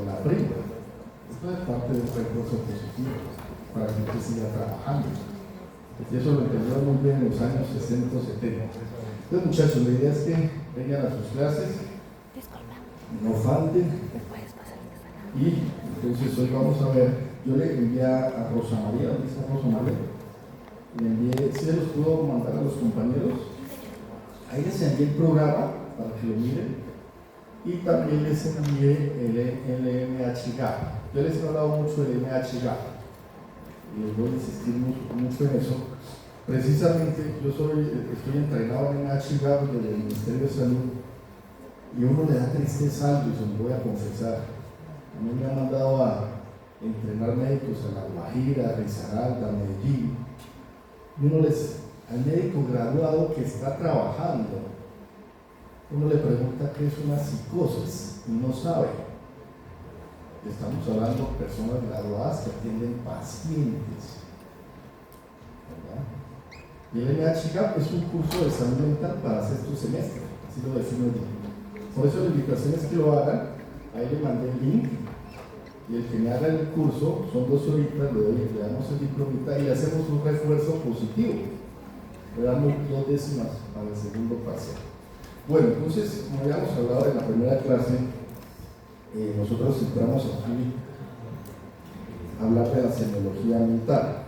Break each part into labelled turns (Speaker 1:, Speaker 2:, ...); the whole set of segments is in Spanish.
Speaker 1: con la prima. Esto es parte de un recurso positivo para que usted siga trabajando. Y eso lo entendió muy bien en los años 60 o 70. Entonces, muchachos, la idea es que vengan a sus clases, no falten. Y entonces hoy vamos a ver, yo le envié a Rosa María, ¿dónde está Rosa María? Le envié, si se los pudo mandar a los compañeros, ahí les envié el programa para que lo miren, y también les envié el MHGAP. Yo les he hablado mucho del MHGAP, y les voy a insistir mucho en eso. Precisamente yo estoy entrenado en MHGAP desde el Ministerio de Salud, y uno le da tristeza algo, y se lo voy a confesar. A mí me han mandado a entrenar médicos a La Guajira, a Risaralda, a Medellín, y uno al médico graduado que está trabajando, uno le pregunta qué es una psicosis y no sabe. Estamos hablando de personas graduadas que atienden pacientes, ¿verdad? Y el MHGAP es un curso de salud mental para sexto semestre, así lo defino yo. Por eso la invitación es que lo hagan. Ahí le mandé el link, y el que me haga el curso, son 2 horitas, le damos el diplomita y le hacemos un refuerzo positivo. Le damos 2 décimas para el segundo parcial. Bueno, entonces, como ya hemos hablado en la primera clase, nosotros entramos aquí a hablar de la semiología mental.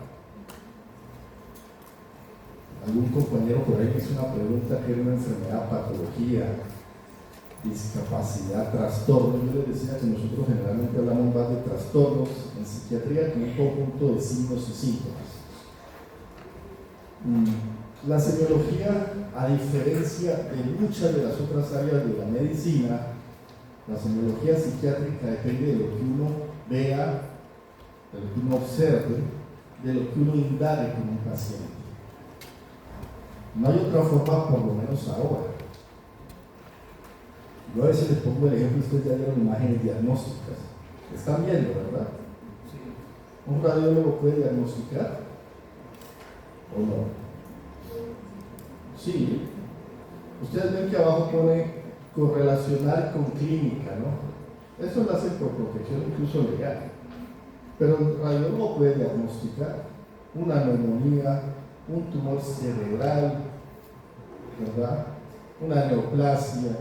Speaker 1: Algún compañero por ahí hizo una pregunta que era una enfermedad, patología, discapacidad, trastorno. Yo les decía que nosotros generalmente hablamos más de trastornos en psiquiatría que un conjunto de signos y síntomas. La semiología, a diferencia de muchas de las otras áreas de la medicina, la semiología psiquiátrica depende de lo que uno vea, de lo que uno observe, de lo que uno indague con un paciente. No hay otra forma, por lo menos ahora. Yo a veces les pongo el ejemplo, ustedes ya vieron imágenes diagnósticas. Están viendo, ¿verdad? Sí. ¿Un radiólogo puede diagnosticar? ¿O no? Sí. Ustedes ven que abajo pone correlacionar con clínica, ¿no? Eso lo hacen por protección incluso legal. Pero el radiólogo puede diagnosticar una neumonía, un tumor cerebral, ¿verdad? Una neoplasia.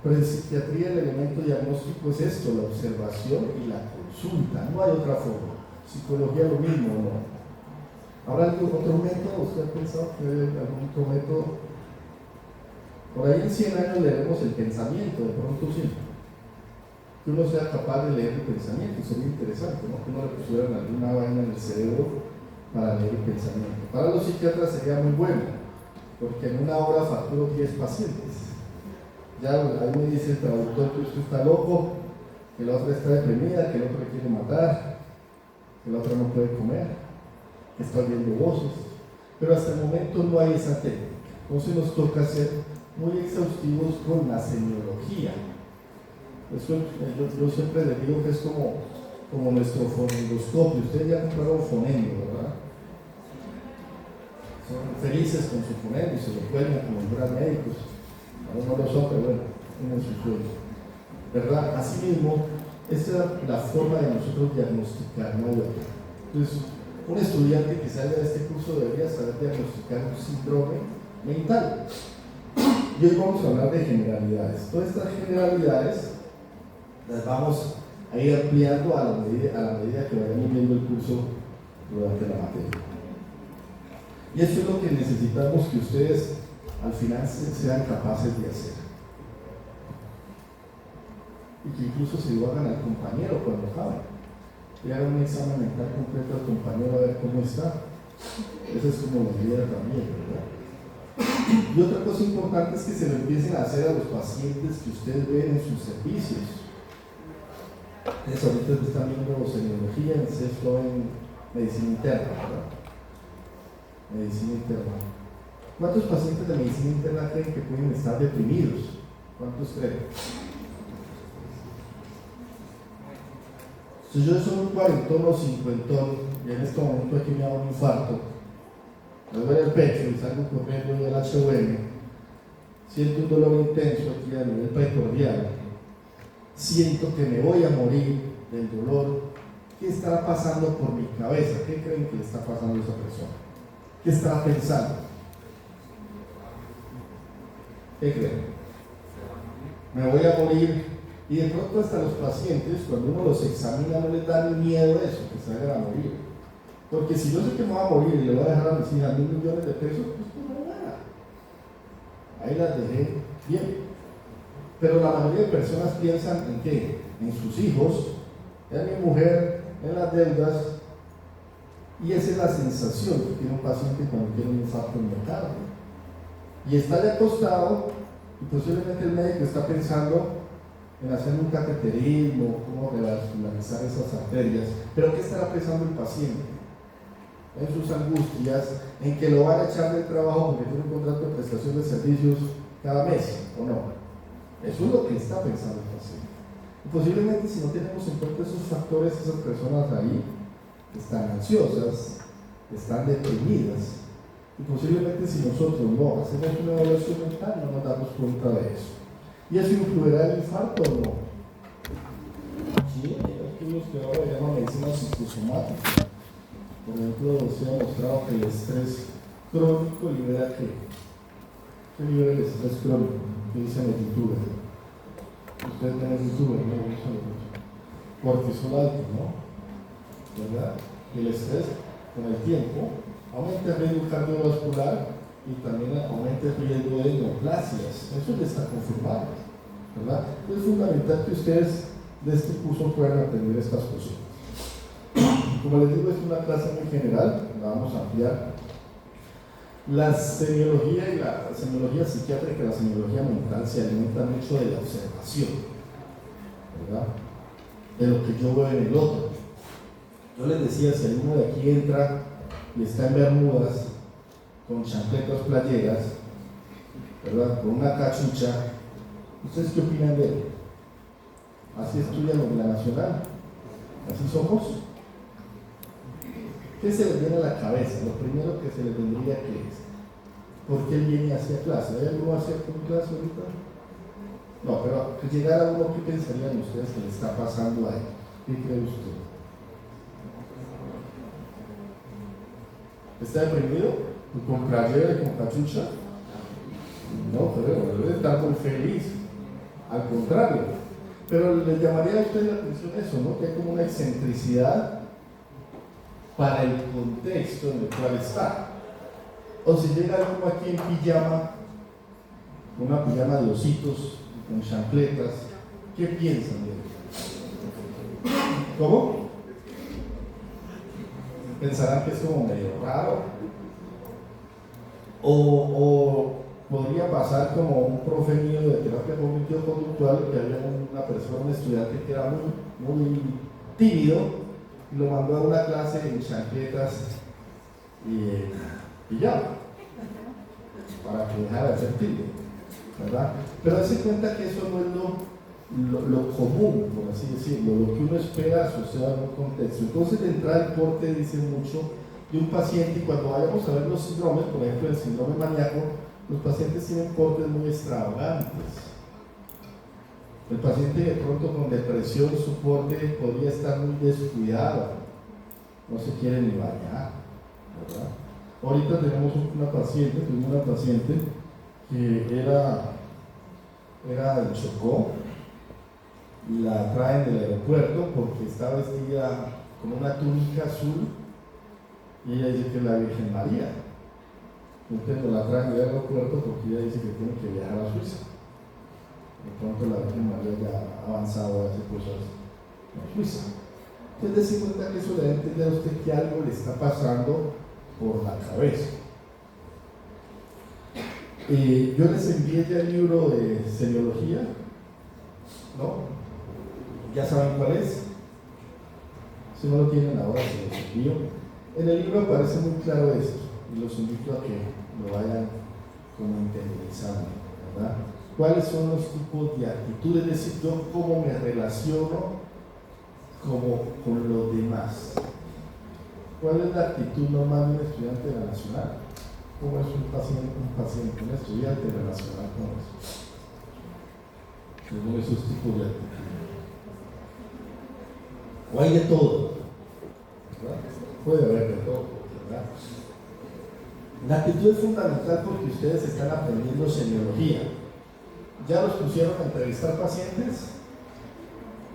Speaker 1: Pero en psiquiatría el elemento diagnóstico es esto, la observación y la consulta, no hay otra forma. Psicología lo mismo, ¿no? ¿Habrá algún otro método? ¿Usted ha pensado que hay algún otro método? Por ahí en 100 años leeremos el pensamiento, de pronto sí. Que uno sea capaz de leer el pensamiento, sería interesante, ¿no? Que uno le pusieran alguna vaina en el cerebro para leer el pensamiento. Para los psiquiatras sería muy bueno, porque en una hora facturo 10 pacientes. Ya ahí me dice el traductor que usted está loco, que la otra está deprimida, que el otro le quiere matar, que la otra no puede comer, que está oyendo voces, pero hasta el momento no hay esa técnica. Entonces nos toca ser muy exhaustivos con la semiología. Eso, yo siempre les digo que es como nuestro fonendoscopio. Ustedes ya compraron fonendo, ¿verdad? Son felices con su fonendo y se lo cuelgan como fueran médicos. No lo son, pero bueno, tienen su sueño, ¿verdad? Asimismo, esta es la forma de nosotros diagnosticar, no hay otra. Entonces, un estudiante que salga de este curso debería saber diagnosticar un síndrome mental. Y hoy vamos a hablar de generalidades. Todas estas generalidades las vamos a ir ampliando a la medida que vayamos viendo el curso durante la materia. Y eso es lo que necesitamos que ustedes al final sean capaces de hacer. Y que incluso se lo hagan al compañero cuando acaben. Le hagan un examen mental completo al compañero a ver cómo está. Esa es como la idea también, ¿verdad? Y otra cosa importante es que se lo empiecen a hacer a los pacientes que ustedes ven en sus servicios. Entonces ahorita están viendo semiología, en sexto en medicina interna, ¿verdad? Medicina interna. ¿Cuántos pacientes de medicina interna creen que pueden estar deprimidos? ¿Cuántos creen? Si yo soy un cuarentón o cincuentón y en este momento aquí me hago un infarto, me duele el pecho y salgo corriendo del HOM, siento un dolor intenso aquí a nivel precordial, siento que me voy a morir del dolor. ¿Qué estará pasando por mi cabeza? ¿Qué creen que le está pasando a esa persona? ¿Qué estará pensando? ¿Qué creen? Me voy a morir. Y de pronto hasta los pacientes, cuando uno los examina, no les da ni miedo eso, que se vayan a morir. Porque si yo sé que me voy a morir y le voy a dejar a mis hijas 1.000 millones de pesos, pues no me nada. Ahí las dejé bien. Pero la mayoría de personas piensan en qué, en sus hijos, en mi mujer, en las deudas, y esa es la sensación que tiene un paciente cuando tiene un infarto miocardio. Y está ya acostado, y posiblemente el médico está pensando en hacer un cateterismo, cómo revascularizar esas arterias, pero ¿qué estará pensando el paciente? En sus angustias, en que lo van a echar del trabajo porque tiene un contrato de prestación de servicios cada mes, ¿o no? Eso es lo que está pensando el paciente. Y posiblemente si no tenemos en cuenta esos factores, esas personas ahí están ansiosas, están deprimidas, y posiblemente si nosotros no hacemos una evaluación mental no nos damos cuenta de eso. ¿Y eso influirá el infarto o no? Sí, hay estudios que ahora llaman medicina psicosomática. Por ejemplo, se ha demostrado que el estrés crónico libera ¿qué? ¿Qué libera el estrés crónico? ¿Qué dicen los youtubers? Ustedes ven el youtuber, ¿no? Cortisol alto, ¿no? ¿Verdad? Y el estrés, con el tiempo, aumenta el riesgo cardiovascular y también aumenta el riesgo de neoplasias. Eso ya está confirmado, ¿verdad? Es fundamental que ustedes de este curso puedan aprender estas cosas. Como les digo, es una clase muy general, la vamos a ampliar. La semiología y la semiología psiquiátrica y la semiología mental se alimentan mucho de la observación, ¿verdad? De lo que yo veo en el otro. Yo les decía, si alguno de aquí entra y está en bermudas, con chancletas playeras, ¿verdad? Con una cachucha, ¿ustedes qué opinan de él? Así estudian los de la Nacional, así somos. ¿Qué se les viene a la cabeza? Lo primero que se les vendría que es, ¿por qué viene hacia clase? ¿Hay algo hacia clase ahorita? No, pero que llegara uno, ¿qué pensarían ustedes que le está pasando a él? ¿Qué cree usted? ¿Está deprimido? ¿Con playera y con cachucha? No, pero debe estar muy feliz. Al contrario. Pero le llamaría a usted la atención eso, ¿no? Que hay como una excentricidad para el contexto en el cual está. O si llega alguno aquí en pijama, una pijama de ositos, con chancletas, ¿qué piensan de él? ¿Cómo? Pensarán que es como medio raro. O podría pasar como un profe mío de terapia cognitivo-conductual, que había una persona, un estudiante que era muy tímido, y lo mandó a una clase en chancletas y ya, para que dejara de ser tímido, ¿verdad? Pero se cuenta que eso no es lo común, por así decirlo, lo que uno espera asociado a un contexto. Entonces, de entrada, el porte dice mucho de un paciente, y cuando vayamos a ver los síndromes, por ejemplo, el síndrome maníaco, los pacientes tienen portes muy extravagantes. El paciente de pronto con depresión, su porte podría estar muy descuidado, no se quiere ni bañar, ¿verdad? Ahorita tenemos una paciente que era de Chocó, y la traen del aeropuerto porque está vestida con una túnica azul, y ella dice que es la Virgen María. Entonces la traen del aeropuerto porque ella dice que tiene que viajar a Suiza. De pronto la Virgen María ya ha avanzado a hacer cosas en Suiza. Entonces, se cuenta que eso le da a entender a usted que algo le está pasando por la cabeza. Yo les envié ya el libro de semiología, ¿no? ¿Ya saben cuál es? Si no lo tienen ahora, se los envío. En el libro aparece muy claro esto, y los invito a que lo vayan como interiorizando, ¿verdad? ¿Cuáles son los tipos de actitudes? Es decir, yo cómo me relaciono con los demás. ¿Cuál es la actitud normal de un estudiante de la Nacional? ¿Cómo es un estudiante relacional con eso? Según esos tipos de actitudes. O hay de todo, ¿verdad? Puede haber de todo, ¿verdad? La actitud es fundamental porque ustedes están aprendiendo semiología. ¿Ya los pusieron a entrevistar pacientes?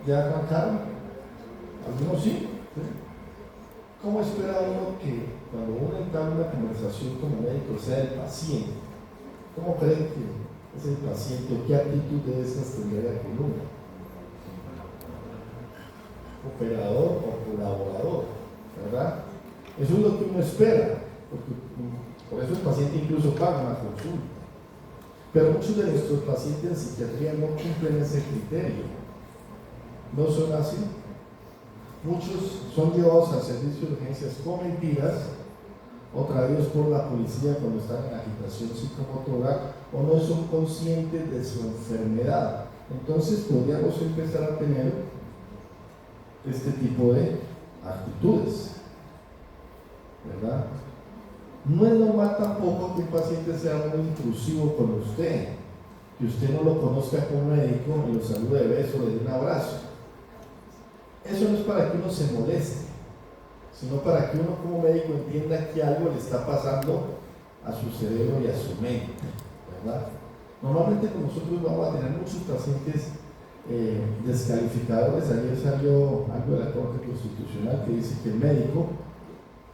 Speaker 1: ¿Ya arrancaron? ¿Algunos sí? ¿Sí? ¿Cómo espera uno que cuando uno entabla una conversación como médico sea el paciente? ¿Cómo creen que es el paciente o qué actitud de esas tendría que uno? ¿Operador o colaborador? ¿Verdad? Eso es lo que uno espera, porque por eso el paciente incluso paga una consulta. Pero muchos de nuestros pacientes en psiquiatría no cumplen ese criterio. No son así. Muchos son llevados al servicio de urgencias con mentiras o traídos por la policía cuando están en agitación psicomotora o no son conscientes de su enfermedad. Entonces podríamos empezar a tener este tipo de actitudes, ¿verdad? No es normal tampoco que un paciente sea muy intrusivo con usted, que usted no lo conozca como médico y lo salude de beso, le dé un abrazo. Eso no es para que uno se moleste, sino para que uno como médico entienda que algo le está pasando a su cerebro y a su mente, ¿verdad? Normalmente con nosotros vamos a tener muchos pacientes descalificadores. Ayer salió algo de la Corte Constitucional que dice que el médico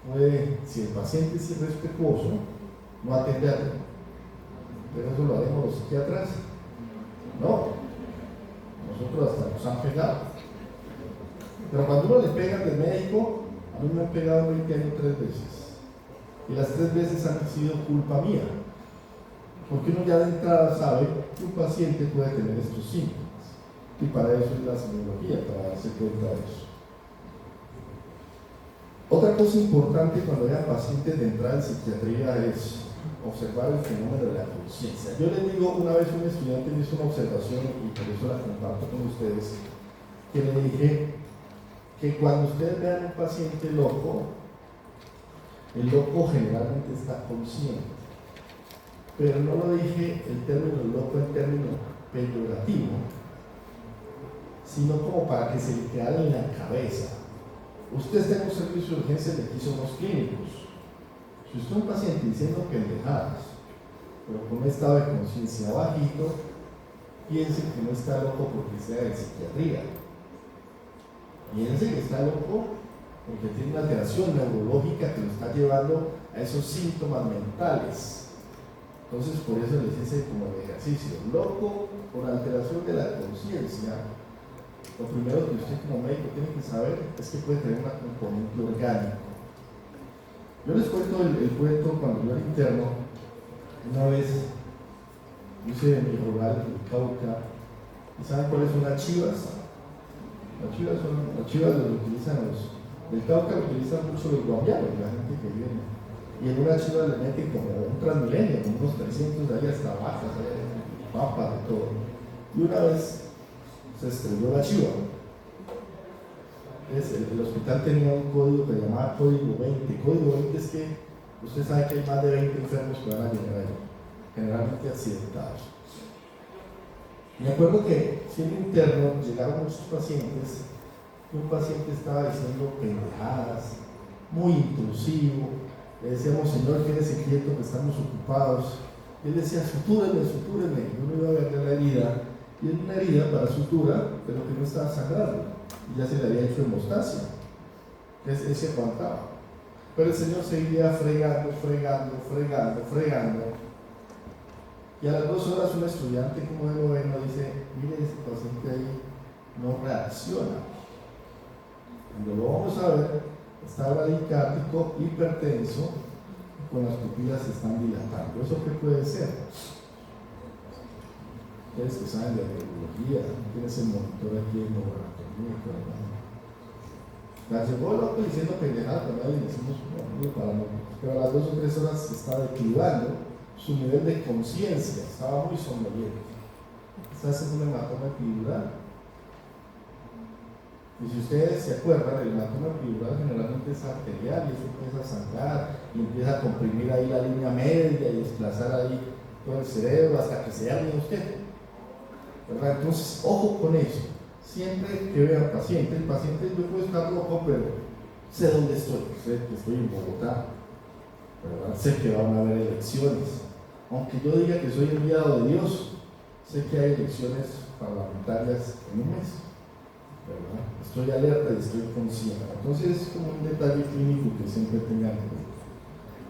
Speaker 1: puede, si el paciente es irrespetuoso, no atenderlo. Pero eso lo haremos los psiquiatras. No, nosotros hasta nos han pegado. Pero cuando uno le pegan de médico, a mí me han pegado en 20 años 3 veces. Y las 3 veces han sido culpa mía. Porque uno ya de entrada sabe que un paciente puede tener estos síntomas. Y para eso es la semiología, para darse cuenta de eso. Otra cosa importante cuando vean pacientes de entrada en psiquiatría es observar el fenómeno de la conciencia. Yo les digo, una vez un estudiante me hizo una observación y por eso la comparto con ustedes, que le dije que cuando ustedes vean un paciente loco, el loco generalmente está consciente. Pero no lo dije el término loco en término peyorativo, sino como para que se le quedara en la cabeza. Usted está en un servicio de urgencia de aquí somos clínicos. Si usted es un paciente diciendo pendejadas, pero con un estado de conciencia bajito, piense que no está loco porque sea de psiquiatría. Piense que está loco porque tiene una alteración neurológica que lo está llevando a esos síntomas mentales. Entonces, por eso les hice como el ejercicio. Loco por alteración de la conciencia. Lo primero que usted como médico tiene que saber es que puede tener una componente orgánico. Yo les cuento el cuento cuando yo era interno. Una vez hice mi rural en Cauca. ¿Y saben cuáles son las chivas? Las chivas las utilizan del Cauca, lo utilizan mucho los guambianos, la gente que viene. Y en una chiva le meten como un Transmilenio, como unos 300 de ahí hasta vacas, papas, de todo. Y una vez se estrelló la chiva. El hospital tenía un código que se llamaba código 20. Código 20 es que usted sabe que hay más de 20 enfermos que van a llegar ahí, generalmente accidentados. Me acuerdo que siendo interno llegaron muchos pacientes y un paciente estaba diciendo pendejadas, muy intrusivo. Le decíamos, señor, quédese quieto que estamos ocupados. Y él decía, sutúreme. Y uno iba a ver la herida, y era una herida para sutura, pero que no estaba sangrando, y ya se le había hecho hemostasia. Él se aguantaba. Pero el señor seguía fregando. Y a las 2 horas un estudiante como de noveno dice, mire, este paciente ahí no reacciona. Cuando lo vamos a ver, está bradicárdico, hipertenso, con las pupilas se están dilatando. ¿Eso qué puede ser? Ustedes que saben de neurología, tienes el monitor aquí en laboratorio. La llevó loco diciendo pendejada, pero le decimos, no, para no. Pero a las 2 o 3 horas se está declinando su nivel de conciencia, estaba muy somnoliento. Está haciendo un hematoma epidural. Y si ustedes se acuerdan, el hematoma epidural generalmente es arterial y eso empieza a sangrar y empieza a comprimir ahí la línea media y desplazar ahí todo el cerebro hasta que se arme usted, ¿verdad? Entonces, ojo con eso. siempre que vea al paciente, el paciente yo puedo estar loco, pero sé dónde estoy, sé que estoy en Bogotá, ¿verdad? Sé que van a haber elecciones, aunque yo diga que soy enviado de Dios, sé que hay elecciones parlamentarias en un mes, ¿verdad? Estoy alerta y estoy consciente. Entonces es como un detalle clínico que siempre tengan en cuenta.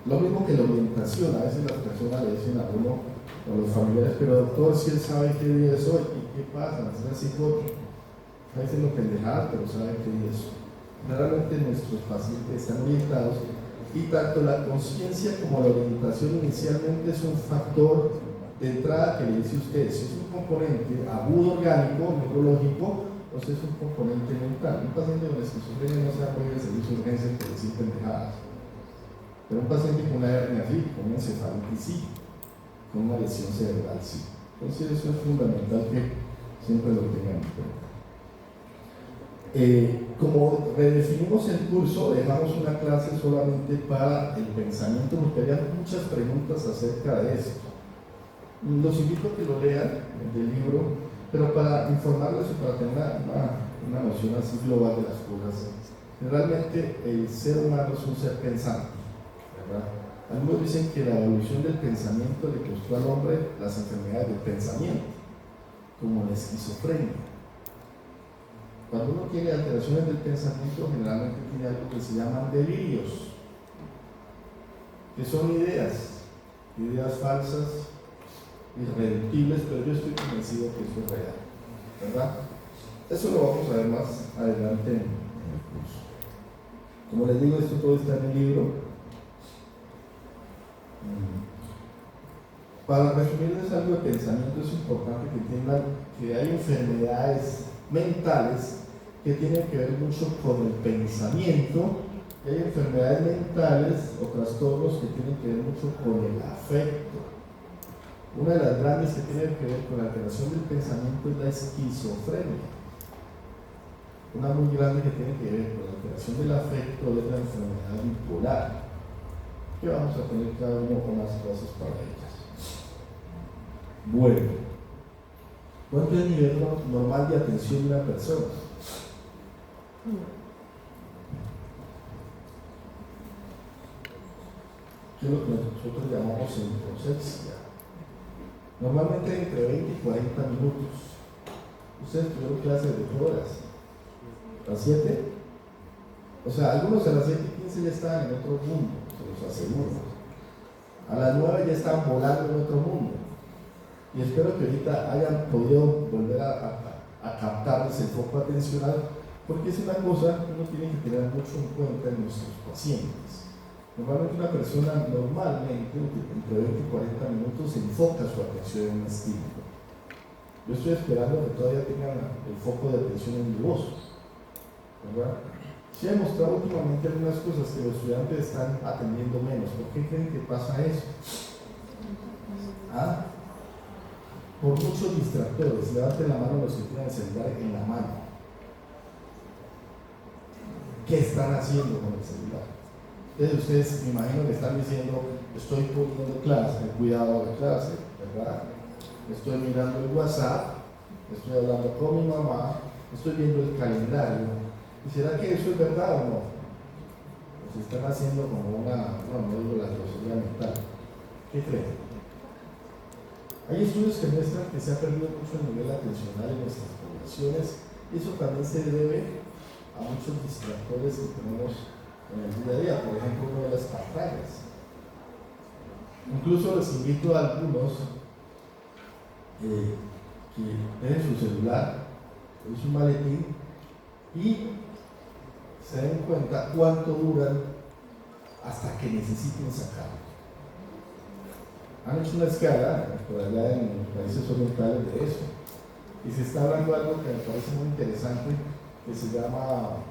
Speaker 1: Lo mismo que la orientación, a veces las personas le dicen a uno o los familiares, pero doctor, si él sabe qué día es hoy, ¿y qué pasa? Es así como a veces lo pendejadas, pero sabe qué día es hoy. Claramente nuestros pacientes están orientados y tanto la conciencia como la orientación inicialmente es un factor de entrada que le dice usted, si es un componente agudo orgánico, neurológico, o si es un componente mental. Un paciente con esquizofrenia no se va a poder servicio de urgencia por decir pendejadas. Pero un paciente con una hernia sí, con una encefalitis sí, con una lesión cerebral sí. Entonces eso es fundamental que siempre lo tengan en cuenta. Como redefinimos el curso, dejamos una clase solamente para el pensamiento, porque había muchas preguntas acerca de esto. Los invito a que lo lean del libro, pero para informarles y para tener una noción así global de las cosas. Realmente el ser humano es un ser pensante, ¿verdad? Algunos dicen que la evolución del pensamiento le costó al hombre las enfermedades del pensamiento, como la esquizofrenia. Cuando uno tiene alteraciones del pensamiento, generalmente tiene algo que se llaman delirios, que son ideas falsas, irreductibles, pero yo estoy convencido que eso es real, ¿verdad? Eso lo vamos a ver más adelante en el curso. Como les digo, esto todo está en el libro. Para resumirles algo de pensamiento, es importante que entiendan que hay enfermedades mentales que tienen que ver mucho con el pensamiento, y hay enfermedades mentales o trastornos que tienen que ver mucho con el afecto. Una de las grandes que tiene que ver con la alteración del pensamiento es la esquizofrenia. Una muy grande que tiene que ver con la alteración del afecto es la enfermedad bipolar, que vamos a tener cada uno con las cosas para ellas. Bueno, ¿cuánto es el nivel normal de atención de una persona? ¿Qué es lo que nosotros llamamos entroxexia? Normalmente entre 20 y 40 minutos. Ustedes tuvieron clases de 8 horas. ¿A las 7? O sea, algunos a las 7:15 ya estaban en otro mundo, se los aseguro. A las 9 ya estaban volando en otro mundo. Y espero que ahorita hayan podido volver a captarles el foco atencional, porque es una cosa que uno tiene que tener mucho en cuenta en nuestros pacientes. Normalmente una persona normalmente entre 20 y 40 minutos enfoca su atención en un estímulo. Yo estoy esperando que todavía tengan el foco de atención en mi voz, ¿verdad? Se ha demostrado últimamente algunas cosas que los estudiantes están atendiendo menos. ¿Por qué creen que pasa eso? Por muchos distractores. Levanten la mano los que tienen el celular en la mano. ¿Qué están haciendo con el celular? Entonces ustedes, me imagino que están diciendo, estoy poniendo clase, cuidado de la clase, ¿verdad? Estoy mirando el WhatsApp, estoy hablando con mi mamá, estoy viendo el calendario. ¿Y será que eso es verdad o no? Pues están haciendo como no digo la grosería mental. ¿Qué creen? Hay estudios que muestran que se ha perdido mucho el nivel atencional en nuestras poblaciones, y eso también se debe a muchos distractores que tenemos en el día a día, por ejemplo, uno de las pantallas. Incluso les invito a algunos que dejen su celular, es un maletín, y se den cuenta cuánto duran hasta que necesiten sacarlo. Han hecho una escala por allá en los países orientales de eso, y se está hablando de algo que me parece muy interesante, que se llama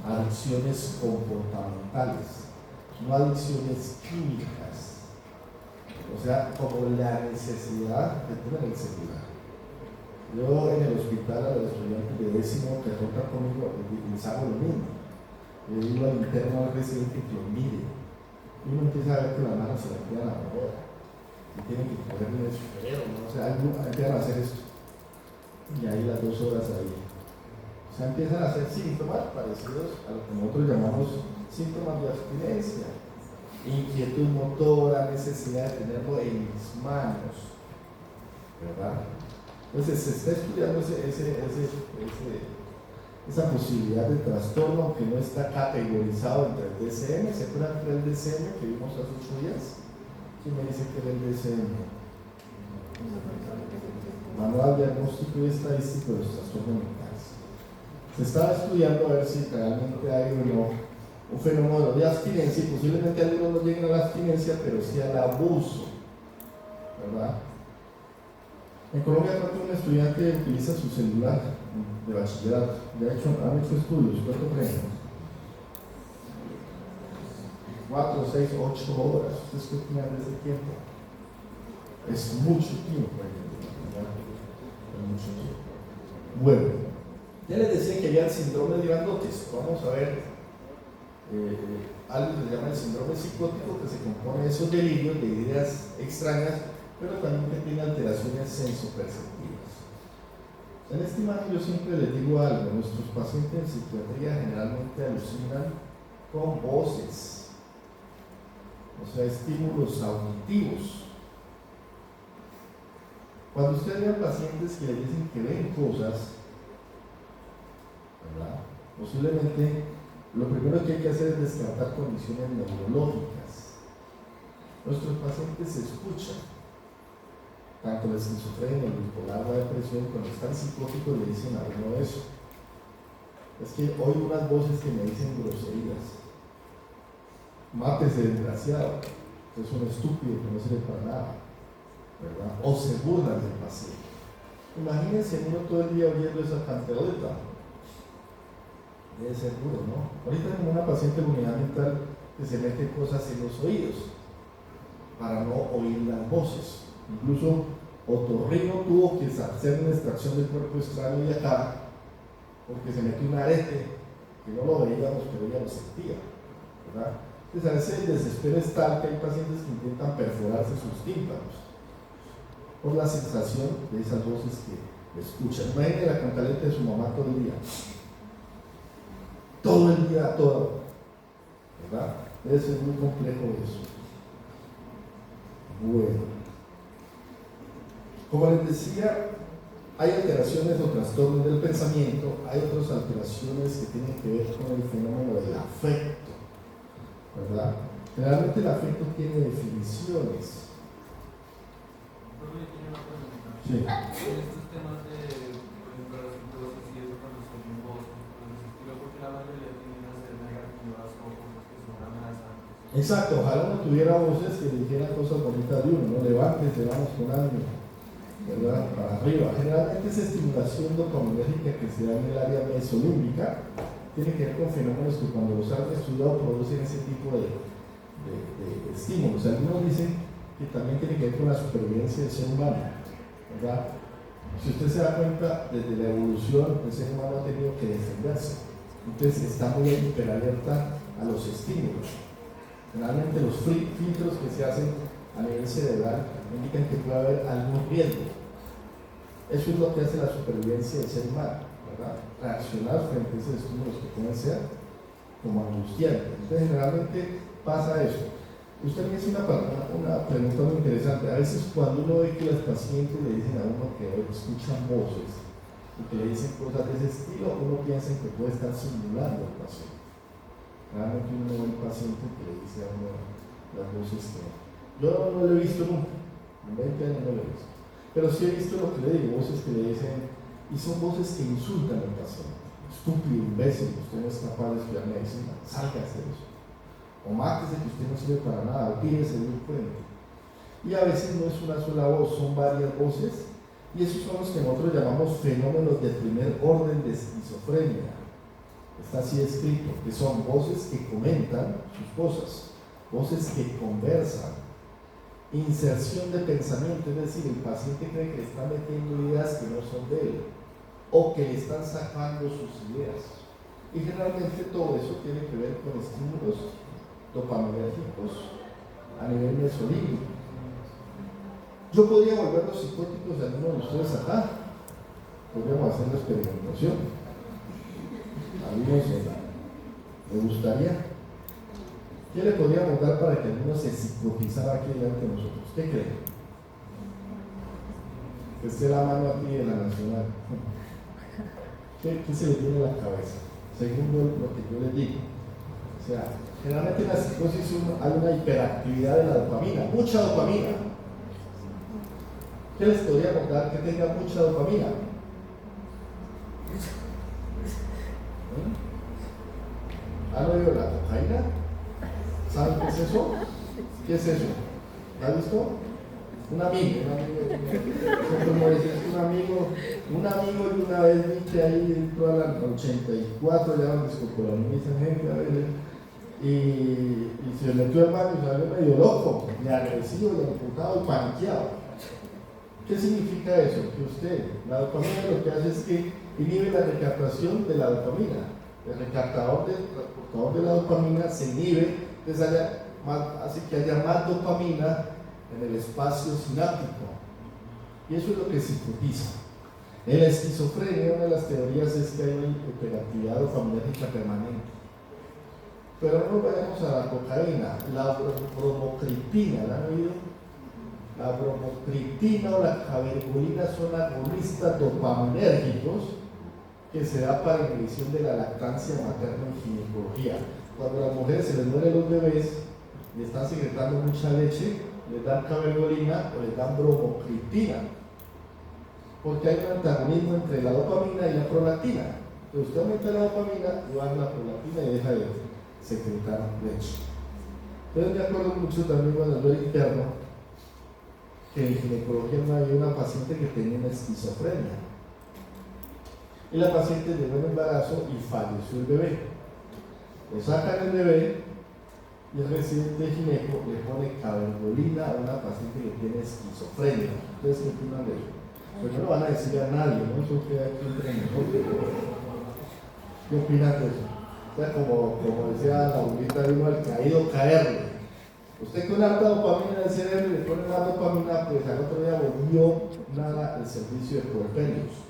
Speaker 1: adicciones comportamentales, no adicciones químicas. O sea, como la necesidad de tener el celular. Yo en el hospital a los estudiantes de 10º que tocan conmigo les hago lo mismo. Le digo al interno, al residente que lo mire. Y uno empieza a ver que las manos se le quedan a la boca. Y tienen que cogerle el sombrero, ¿no? O sea, empiezan a hacer esto. Y ahí las 2 horas ahí. O sea, empiezan a hacer síntomas parecidos a lo que nosotros llamamos síntomas de abstinencia. Inquietud motora, necesidad de tenerlo en mis manos, ¿verdad? Entonces se está estudiando esa posibilidad de trastorno, aunque no está categorizado entre el DSM. ¿Se acuerdan del DSM que vimos hace 8 días? ¿Quién me dice que era el DSM? Manual Diagnóstico y Estadístico de los Trastornos Mentales. Se estaba estudiando a ver si realmente hay o no un fenómeno de abstinencia, y posiblemente algunos no lleguen a la abstinencia, pero sí al abuso, ¿verdad? En Colombia, cuando un estudiante utiliza su celular de bachillerato, ya han hecho estudios, ¿cuánto creen? 4, 6, 8 horas. ¿Ustedes qué opinan de ese tiempo? Es mucho tiempo, ¿verdad? Es mucho tiempo. Bueno, ya les decía que había el síndrome de grandotes. Vamos a ver algo que se llama el síndrome psicótico, que se compone de esos delirios, de ideas extrañas, pero también que tiene alteraciones sensoperceptivas. En esta imagen yo siempre les digo algo: nuestros pacientes en psiquiatría generalmente alucinan con voces, o sea, estímulos auditivos. Cuando ustedes vean pacientes que les dicen que ven cosas, ¿verdad?, posiblemente lo primero que hay que hacer es descartar condiciones neurológicas. Nuestros pacientes se escuchan, tanto la esquizofrenia, el bipolar, la depresión, cuando están psicóticos le dicen a uno eso. Es que oigo unas voces que me dicen groserías. Mátese, desgraciado, es un estúpido que no sirve para nada, ¿verdad? O se burlan del paciente. Imagínense uno todo el día oyendo esa cantaleta. Debe ser duro, ¿no? Ahorita tengo una paciente de unidad mental que se mete cosas en los oídos para no oír las voces. Incluso otorrino tuvo que hacer una extracción del cuerpo extraño de acá porque se metió un arete que no lo veíamos, pero ella lo sentía, ¿verdad? Entonces a veces el desespero es tal que hay pacientes que intentan perforarse sus tímpanos por la sensación de esas voces que escuchan. Imagínense la cantaleta de su mamá todo el día, ¿verdad? Debe ser muy complejo eso. Bueno, como les decía, hay alteraciones o trastornos del pensamiento, hay otras alteraciones que tienen que ver con el fenómeno del afecto, ¿verdad? Generalmente el afecto tiene definiciones. Sí.
Speaker 2: En estos temas de, por ejemplo, las psicosis y eso, cuando son en voz, porque la mayoría tienen a ser negativas o cosas que son amenazantes.
Speaker 1: Exacto, ojalá uno tuviera voces que dijeran cosas bonitas de uno, ¿no? Levántese, vamos con ánimo, ¿verdad? Para arriba. Generalmente esa estimulación dopaminérgica que se da en el área mesolímbica tiene que ver con fenómenos que cuando los han estudiado producen ese tipo de estímulos. Algunos dicen que también tiene que ver con la supervivencia del ser humano, ¿verdad? Si usted se da cuenta, desde la evolución el ser humano ha tenido que defenderse, entonces está muy hiperalerta a los estímulos. Generalmente los filtros que se hacen a nivel cerebral indican que puede haber algún riesgo. Eso es lo que hace la supervivencia del ser humano, ¿verdad? Reaccionar frente a esos estímulos que pueden ser como angustiantes. Entonces generalmente pasa eso. Usted me hizo una pregunta muy interesante. A veces cuando uno ve que los pacientes le dicen a uno que escuchan voces y que le dicen cosas de ese estilo, uno piensa que puede estar simulando al paciente. Realmente uno no ve un paciente que le dice a uno las voces que... Yo no lo he visto nunca, en 20 años no lo he visto. Pero sí he visto lo que le digo, voces que le dicen, y son voces que insultan al paciente. Estúpido, imbécil, usted no es capaz de estudiar medicina, sálgase de eso. O mátese que usted no sirve para nada, o tírese de un puente. Y a veces no es una sola voz, son varias voces, y esos son los que nosotros llamamos fenómenos de primer orden de esquizofrenia. Está así escrito, que son voces que comentan sus cosas, voces que conversan, inserción de pensamiento, es decir, el paciente cree que le están metiendo ideas que no son de él, o que le están sacando sus ideas. Y generalmente todo eso tiene que ver con estímulos dopaminérgicos a nivel mesolímbico. Yo podría volver los psicóticos de algunos de ustedes acá, podríamos hacer la experimentación. Algunos le gustaría. ¿Qué le podríamos dar para que alguno se psicotizara aquí delante de nosotros? ¿Qué creen? Que esté la mano aquí de la nacional. ¿Qué se le tiene a la cabeza? Segundo lo que yo les digo. O sea, generalmente en la psicosis hay una hiperactividad de la dopamina, mucha dopamina. ¿Qué les podríamos dar que tenga mucha dopamina? ¿Han oído la cocaína? ¿Saben qué es eso? ¿Qué es eso? ¿Has visto? Un amigo, como decías, un amigo y una vez vi que ahí entró a la 84, ya donde descopolonizan gente a veces, y se metió al baño y salió medio loco, y agresivo, y emputado y paniqueado. ¿Qué significa eso? Que usted, la dopamina lo que hace es que inhibe la recaptación de la dopamina. El recaptador de la dopamina se inhibe, entonces hace que haya más dopamina en el espacio sináptico, y eso es lo que psicotiza. En la esquizofrenia, una de las teorías es que hay una hiperactividad dopaminérgica permanente. Pero no nos vayamos a la cocaína, la bromocriptina, ¿la han oído? La bromocriptina o la cabergolina son agonistas dopaminérgicos que se da para inhibición de la lactancia materna en ginecología. Cuando a las mujeres se les mueren los bebés y están secretando mucha leche, les dan cabergolina o les dan bromocriptina, porque hay un antagonismo entre la dopamina y la prolactina. Entonces usted aumenta la dopamina y baja la prolactina y deja de secretar leche. Entonces me acuerdo mucho también cuando yo era interno que en ginecología no había una paciente que tenía una esquizofrenia, y la paciente llegó en embarazo y falleció el bebé. Le sacan el bebé y el residente gineco le pone cabergolina a una paciente que tiene esquizofrenia. Ustedes qué opinan de eso. Pues no lo van a decir a nadie, ¿no? Eso queda aquí entre nosotros. ¿Qué opinan de eso? O sea, como decía la abuelita de uno, al caído caerle. Usted con harta dopamina en el cerebro y le pone más dopamina, pues al otro día volvió nada el servicio de puerperios.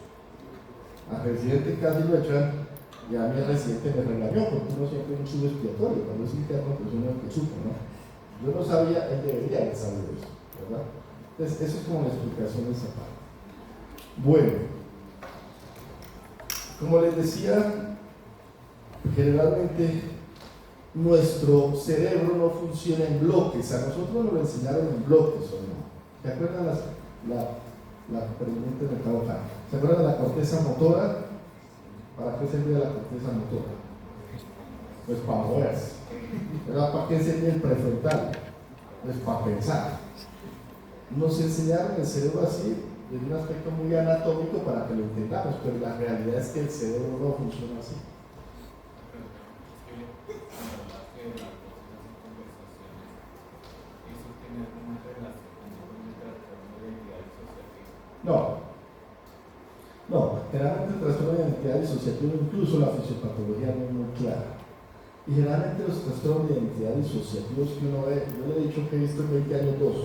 Speaker 1: Al residente casi lo echan, y a mí el residente me regañó porque uno siempre es un chivo expiatorio. Cuando es interno, pues uno es el que supo, ¿no? Yo no sabía, él debería haber sabido eso, ¿verdad? Entonces, eso es como la explicación de esa parte. Bueno, como les decía, generalmente nuestro cerebro no funciona en bloques. A nosotros nos lo enseñaron en bloques, ¿o no? ¿Se acuerdan la pregunta de acá? ¿Se acuerdan de la corteza motora? ¿Para qué servía la corteza motora? Pues para moverse. ¿Pero para qué servía el prefrontal? Pues para pensar. Nos enseñaron el cerebro así, desde un aspecto muy anatómico para que lo entendamos, pero la realidad es que el cerebro no funciona así. No, generalmente el trastorno de identidad disociativa, incluso la fisiopatología no es muy clara. Y generalmente los trastornos de identidad disociativos que uno ve, yo le he dicho que he visto en 20 años dos,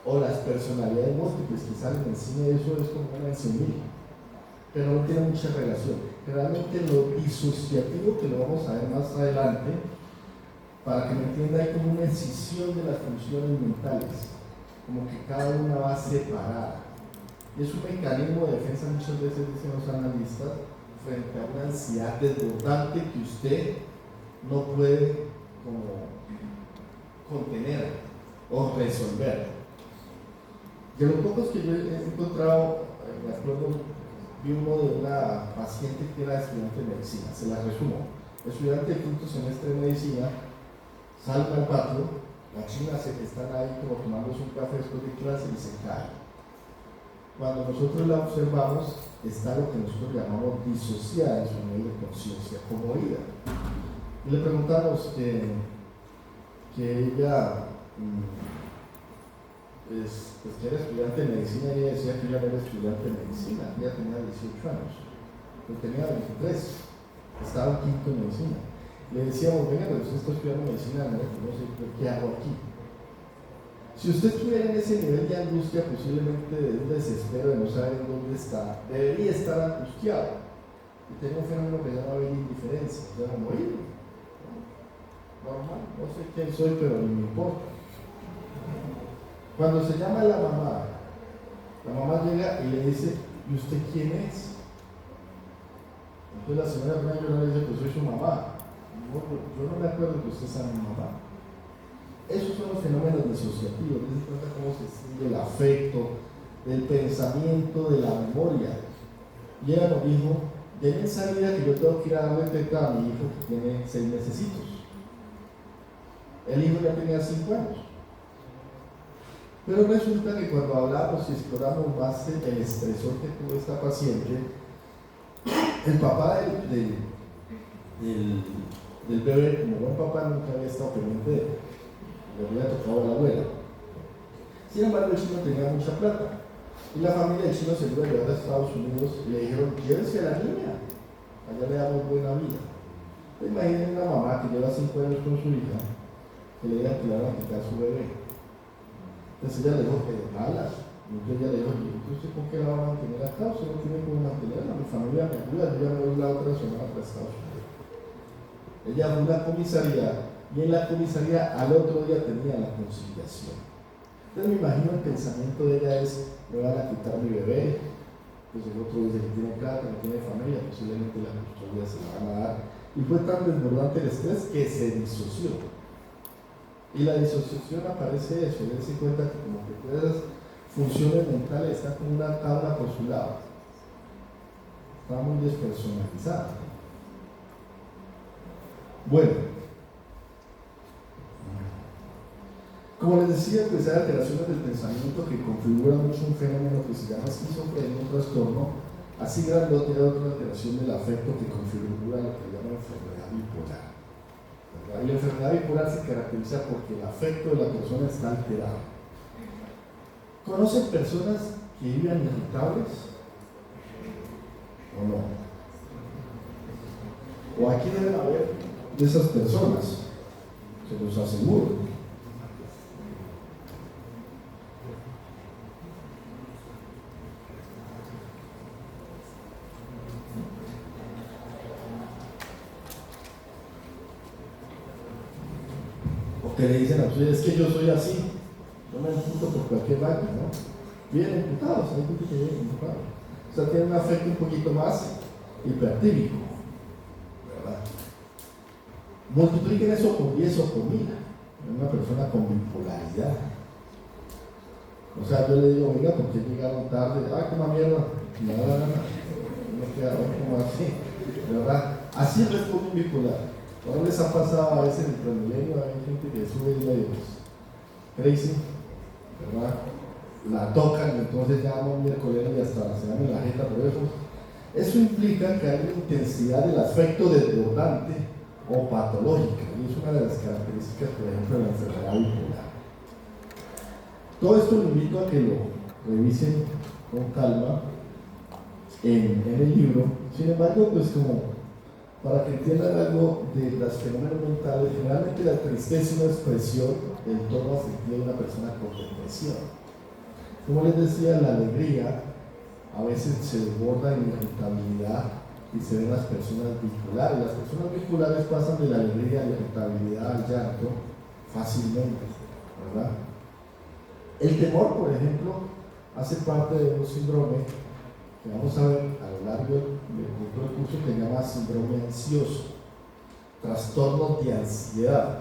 Speaker 1: o las personalidades múltiples que salen en cine, eso es como una enseñanza, pero no tiene mucha relación. Generalmente lo disociativo, que lo vamos a ver más adelante, para que me entienda, hay como una escisión de las funciones mentales, como que cada una va separada. Y es un mecanismo de defensa, muchas veces dicen los analistas, frente a una ansiedad desbordante que usted no puede como contener o resolver. De los pocos que yo he encontrado, me acuerdo, vi uno de una paciente que era estudiante de medicina, se la resumo. Estudiante de quinto semestre de medicina, salta al patio, las chinas están ahí como tomándose un café después de clase y se cae. Cuando nosotros la observamos, está lo que nosotros llamamos disociada en su nivel de conciencia, como ida. Y le preguntamos que ella pues que era estudiante de medicina, y ella decía que ella no era estudiante de medicina, ella tenía 18 años, yo tenía 23, estaba en quinto de medicina. Le decíamos, venga, pero usted está estudiando medicina, no sé qué hago aquí. Si usted estuviera en ese nivel de angustia, posiblemente de un desespero de no saber dónde está, debería estar angustiado. Y tengo un fenómeno que se llama bella indiferencia, o sea, como oye, normal, no sé quién soy, pero ni me importa. Cuando se llama a la mamá llega y le dice, ¿y usted quién es? Entonces la señora Fernanda le dice, pues soy su mamá. No, yo no me acuerdo que usted sea mi mamá. Esos son los fenómenos disociativos, ¿se cuenta cómo se extiende el afecto, del pensamiento, de la memoria? Y ella nos dijo, denme salida que yo tengo que ir a darle teta a mi hijo que tiene 6 mesecitos. El hijo ya tenía 5 años. Pero resulta que cuando hablamos y exploramos más el estresor que tuvo esta paciente, el papá del bebé, como buen papá, nunca había estado pendiente de él, le había tocado a la abuela. Sin embargo, el chino tenía mucha plata y la familia del chino se iba a llevar a Estados Unidos y le dijeron, llévese a la niña, allá le damos buena vida. Imaginen una mamá que lleva 5 años con su hija, que le digan que le van a quitar su bebé. Entonces ella le dijo que de malas. Entonces ella le dijo, ¿usted con qué la va a mantener acá? Usted no tiene cómo mantenerla, mi familia me ayuda, yo ya me voy la otra semana para Estados Unidos. Ella fue a una comisaría y en la comisaría al otro día tenía la conciliación. Entonces me imagino el pensamiento de ella es, me van a quitar mi bebé, pues el otro dice que tiene plata, que tiene familia, posiblemente la custodia se la van a dar. Y fue tan desbordante el estrés que se disoció. Y la disociación aparece eso, darse cuenta que como que todas las funciones mentales están como una tabla por su lado, está muy despersonalizada. Bueno, como les decía, pues hay alteraciones del pensamiento que configuran mucho un fenómeno que se llama esquizofrenia, un trastorno, así grandote hay otra alteración del afecto que configura lo que llaman enfermedad bipolar. Y la enfermedad bipolar se caracteriza porque el afecto de la persona está alterado. ¿Conocen personas que viven irritables? ¿O no? O aquí deben haber de esas personas, se los aseguro. Que le dicen a ustedes, es que yo soy así, no me emputo por cualquier vaina, ¿no? Vienen emputados, hay gente que viene emputado. O sea, tienen un afecto un poquito más hipertímico, ¿verdad? Multipliquen eso por 10 o por 1000, una persona con bipolaridad. O sea, yo le digo, venga, ¿por qué llegaron tarde? Ah, como mierda, nada, no queda como así, ¿verdad? Así responde un bipolar. ¿No les ha pasado a veces en el Transmilenio? Hay gente que sube y medio crazy, ¿verdad? La tocan y entonces ya un miércoles y hasta se dan en la jeta por eso. Eso implica que hay una intensidad del afecto desbordante o patológica, y es una de las características, por ejemplo, de la enfermedad bipolar. Todo esto lo invito a que lo revisen con calma en el libro. Sin embargo, pues como para que entiendan algo de los fenómenos mentales, generalmente la tristeza es una expresión del tono afectivo de una persona con depresión. Como les decía, la alegría a veces se desborda en irritabilidad y se ven las personas bipolares. Las personas bipolares pasan de la alegría a la irritabilidad al llanto fácilmente, ¿verdad? El temor, por ejemplo, hace parte de un síndrome que vamos a ver a lo largo del curso, que se llama síndrome ansioso, trastorno de ansiedad.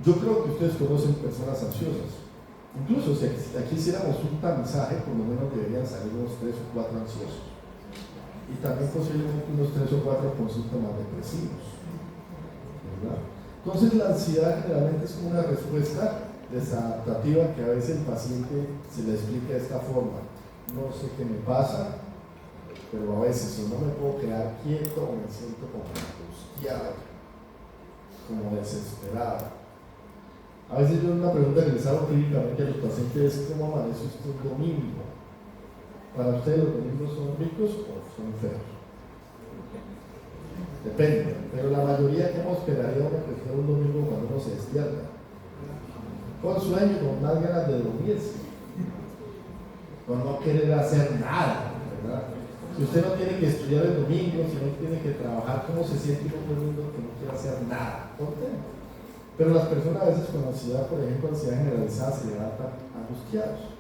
Speaker 1: Yo creo que ustedes conocen personas ansiosas. Incluso si aquí hiciéramos un tamizaje, por lo menos deberían salir unos 3 o 4 ansiosos. Y también posiblemente unos 3 o 4 con síntomas depresivos, ¿verdad? Entonces la ansiedad generalmente es como una respuesta desadaptativa que a veces el paciente se le explica de esta forma: no sé qué me pasa, pero a veces o no me puedo quedar quieto o me siento como angustiado, como desesperado. A veces yo una pregunta que les hago típicamente a los pacientes es: ¿cómo amanece usted un domingo? ¿Para ustedes los domingos son ricos o son feos? Depende, pero la mayoría, ¿cómo esperaría uno que fuera un domingo cuando uno se despierta? Con sueño, con más ganas de dormirse, con no querer hacer nada, ¿verdad? Si usted no tiene que estudiar el domingo, si no tiene que trabajar, ¿cómo se siente un domingo que no quiere hacer nada? Contento. Pero las personas a veces con ansiedad, por ejemplo, ansiedad generalizada, se levantan angustiados.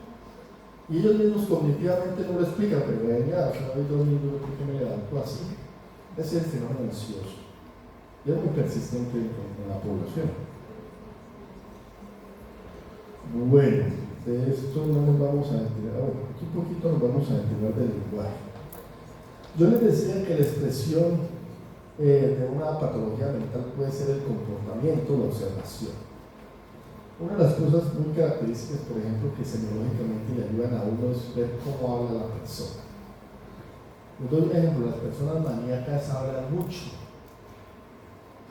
Speaker 1: Y ellos mismos cognitivamente no lo explican, pero venga, hoy domingo yo creo que me levanto así. Ese es el fenómeno ansioso. Y es muy persistente en la población. Bueno, de esto no nos vamos a enterar, bueno, aquí un poquito nos vamos a enterar del lenguaje. Yo les decía que la expresión de una patología mental puede ser el comportamiento, la observación. Una de las cosas muy características, por ejemplo, que semiológicamente le ayudan a uno es ver cómo habla la persona. Les doy un ejemplo: las personas maníacas hablan mucho.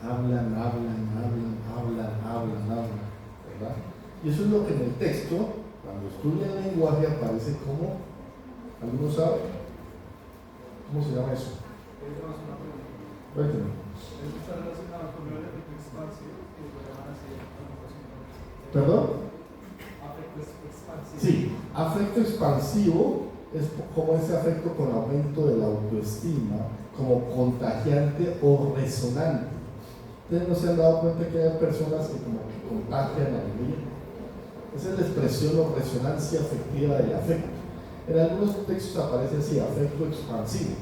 Speaker 1: Hablan, ¿verdad? Y eso es lo que en el texto, cuando estudia el lenguaje, aparece como, ¿algunos saben? ¿Cómo se llama eso? Cuéntenme.
Speaker 2: Está relacionado con el efecto expansivo, que lo llaman así.
Speaker 1: ¿Perdón?
Speaker 2: Afecto expansivo.
Speaker 1: Sí, afecto expansivo es como ese afecto con aumento de la autoestima, como contagiante o resonante. Ustedes no se han dado cuenta que hay personas que como que contagian alegría. Esa es la expresión o resonancia afectiva del afecto. En algunos textos aparece así, afecto expansivo.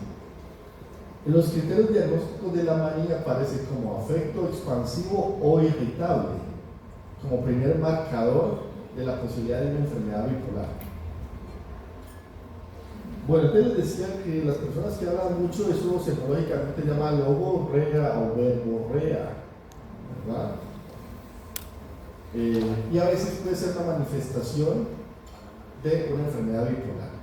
Speaker 1: En los criterios diagnósticos de la manía aparece como afecto expansivo o irritable, como primer marcador de la posibilidad de una enfermedad bipolar. Bueno, entonces les decía que las personas que hablan mucho, eso psicológicamente se llama logorrea o verborrea, ¿verdad? Y a veces puede ser una manifestación de una enfermedad bipolar.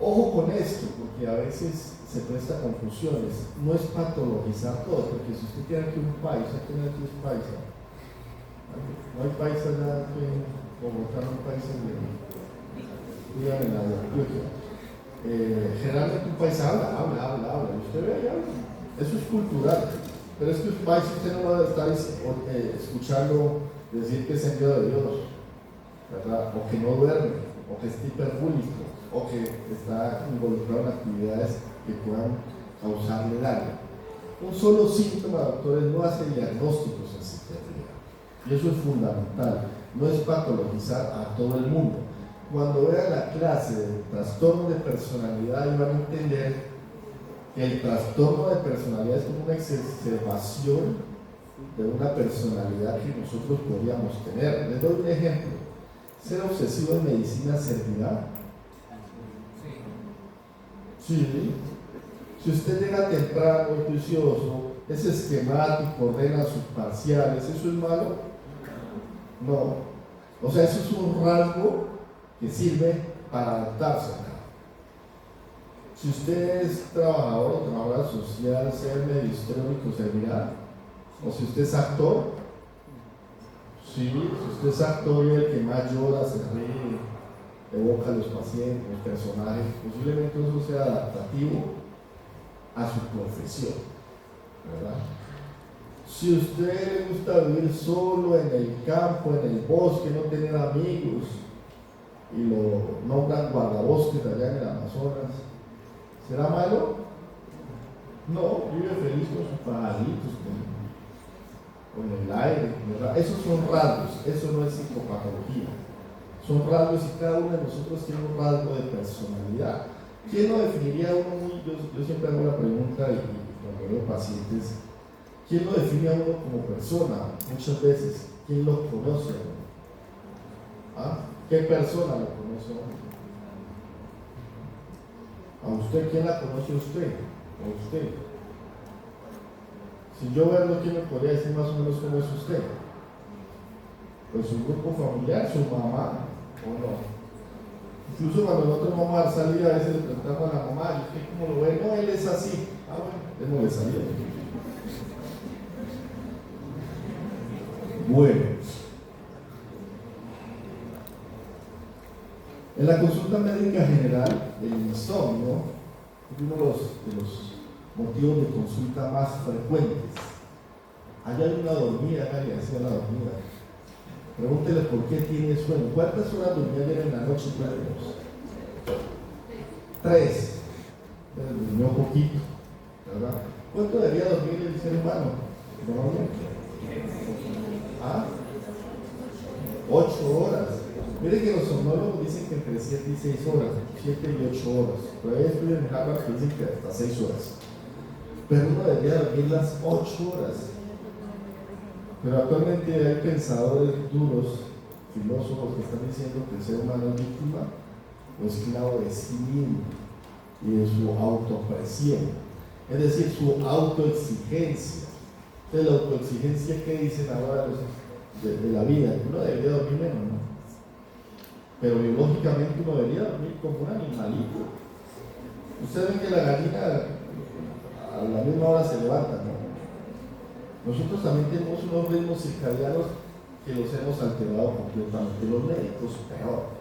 Speaker 1: Ojo con esto, porque a veces se presta confusiones. No es patologizar todo, porque si usted tiene aquí un paisa, ¿quién aquí es paisa? No hay paisa nada que en Bogotá, no hay paisa en la de Antioquia. Generalmente un paisa habla, y usted ve allá, eso es cultural, pero es que un paisa usted no va a estar escuchando decir que es enviado de Dios, ¿verdad? O que no duerme, o que es hiperpúblico, o que está involucrado en actividades que puedan causarle daño. Un solo síntoma, doctores, no hace diagnósticos en psiquiatría, y eso es fundamental. No es patologizar a todo el mundo. Cuando vean la clase de trastorno de personalidad, van a entender que el trastorno de personalidad es como una exacerbación de una personalidad que nosotros podríamos tener. Les doy un ejemplo. ¿Ser obsesivo en medicina servirá? Sí. Si usted llega temprano, es juicioso, es esquemático, ordena sus parciales, ¿eso es malo? No. O sea, eso es un rasgo que sirve para adaptarse acá. Si usted es trabajador o trabajadora social, ser medio histórico, servirá. O si usted es actor, sí, si usted es actor y el que más llora, se ríe, evoca a los pacientes, los personajes, posiblemente eso sea adaptativo a su profesión, ¿verdad? Si a usted le gusta vivir solo en el campo, en el bosque, no tener amigos, y lo nombran guardabosques allá en el Amazonas, ¿será malo? No, vive feliz con sus pajaritos, con el aire, ¿verdad? Esos son rasgos, eso no es psicopatología. Son rasgos y cada uno de nosotros tiene un rasgo de personalidad. ¿Quién lo definiría uno muy? Yo siempre hago la pregunta y cuando veo pacientes, ¿quién lo define a uno como persona? Muchas veces, ¿quién lo conoce a uno? ¿Ah? ¿Qué persona lo conoce a uno? ¿A usted quién la conoce a usted? ¿A usted? Si yo verlo, ¿quién me podría decir más o menos cómo es usted? Pues su grupo familiar, su mamá, ¿o no? Incluso cuando nosotros vamos a dar salida, a veces le preguntamos a la mamá, ¿y usted cómo lo ve? No, él es así. Ah, bueno, él no le salía. Bueno. En la consulta médica general, el insomnio es uno de los motivos de consulta más frecuentes. Allá hay una dormida, nadie hacía la dormida. Pregúntele por qué tiene sueño. ¿Cuántas horas dormía ayer en la noche? 3. durmió poquito, ¿verdad? ¿Cuánto debería dormir el ser humano? Normalmente. 8 horas. Miren que los somnólogos dicen que entre 7 y 6 horas, 7 y 8 horas. Pero hay estudios en Harvard que dicen que hasta 6 horas. Pero uno debería dormir las 8 horas. Pero actualmente hay pensadores duros, filósofos que están diciendo que el ser humano es víctima o esclavo de sí mismo y de su autopresión, es decir, su autoexigencia. Entonces, la autoexigencia que dicen ahora de la vida, uno debería dormir menos, ¿no? Pero biológicamente uno debería dormir como un animalito. Ustedes ven que la gallina a la misma hora se levanta, ¿no? Nosotros también tenemos unos ritmos circadianos que los hemos alterado completamente. Los médicos, peor.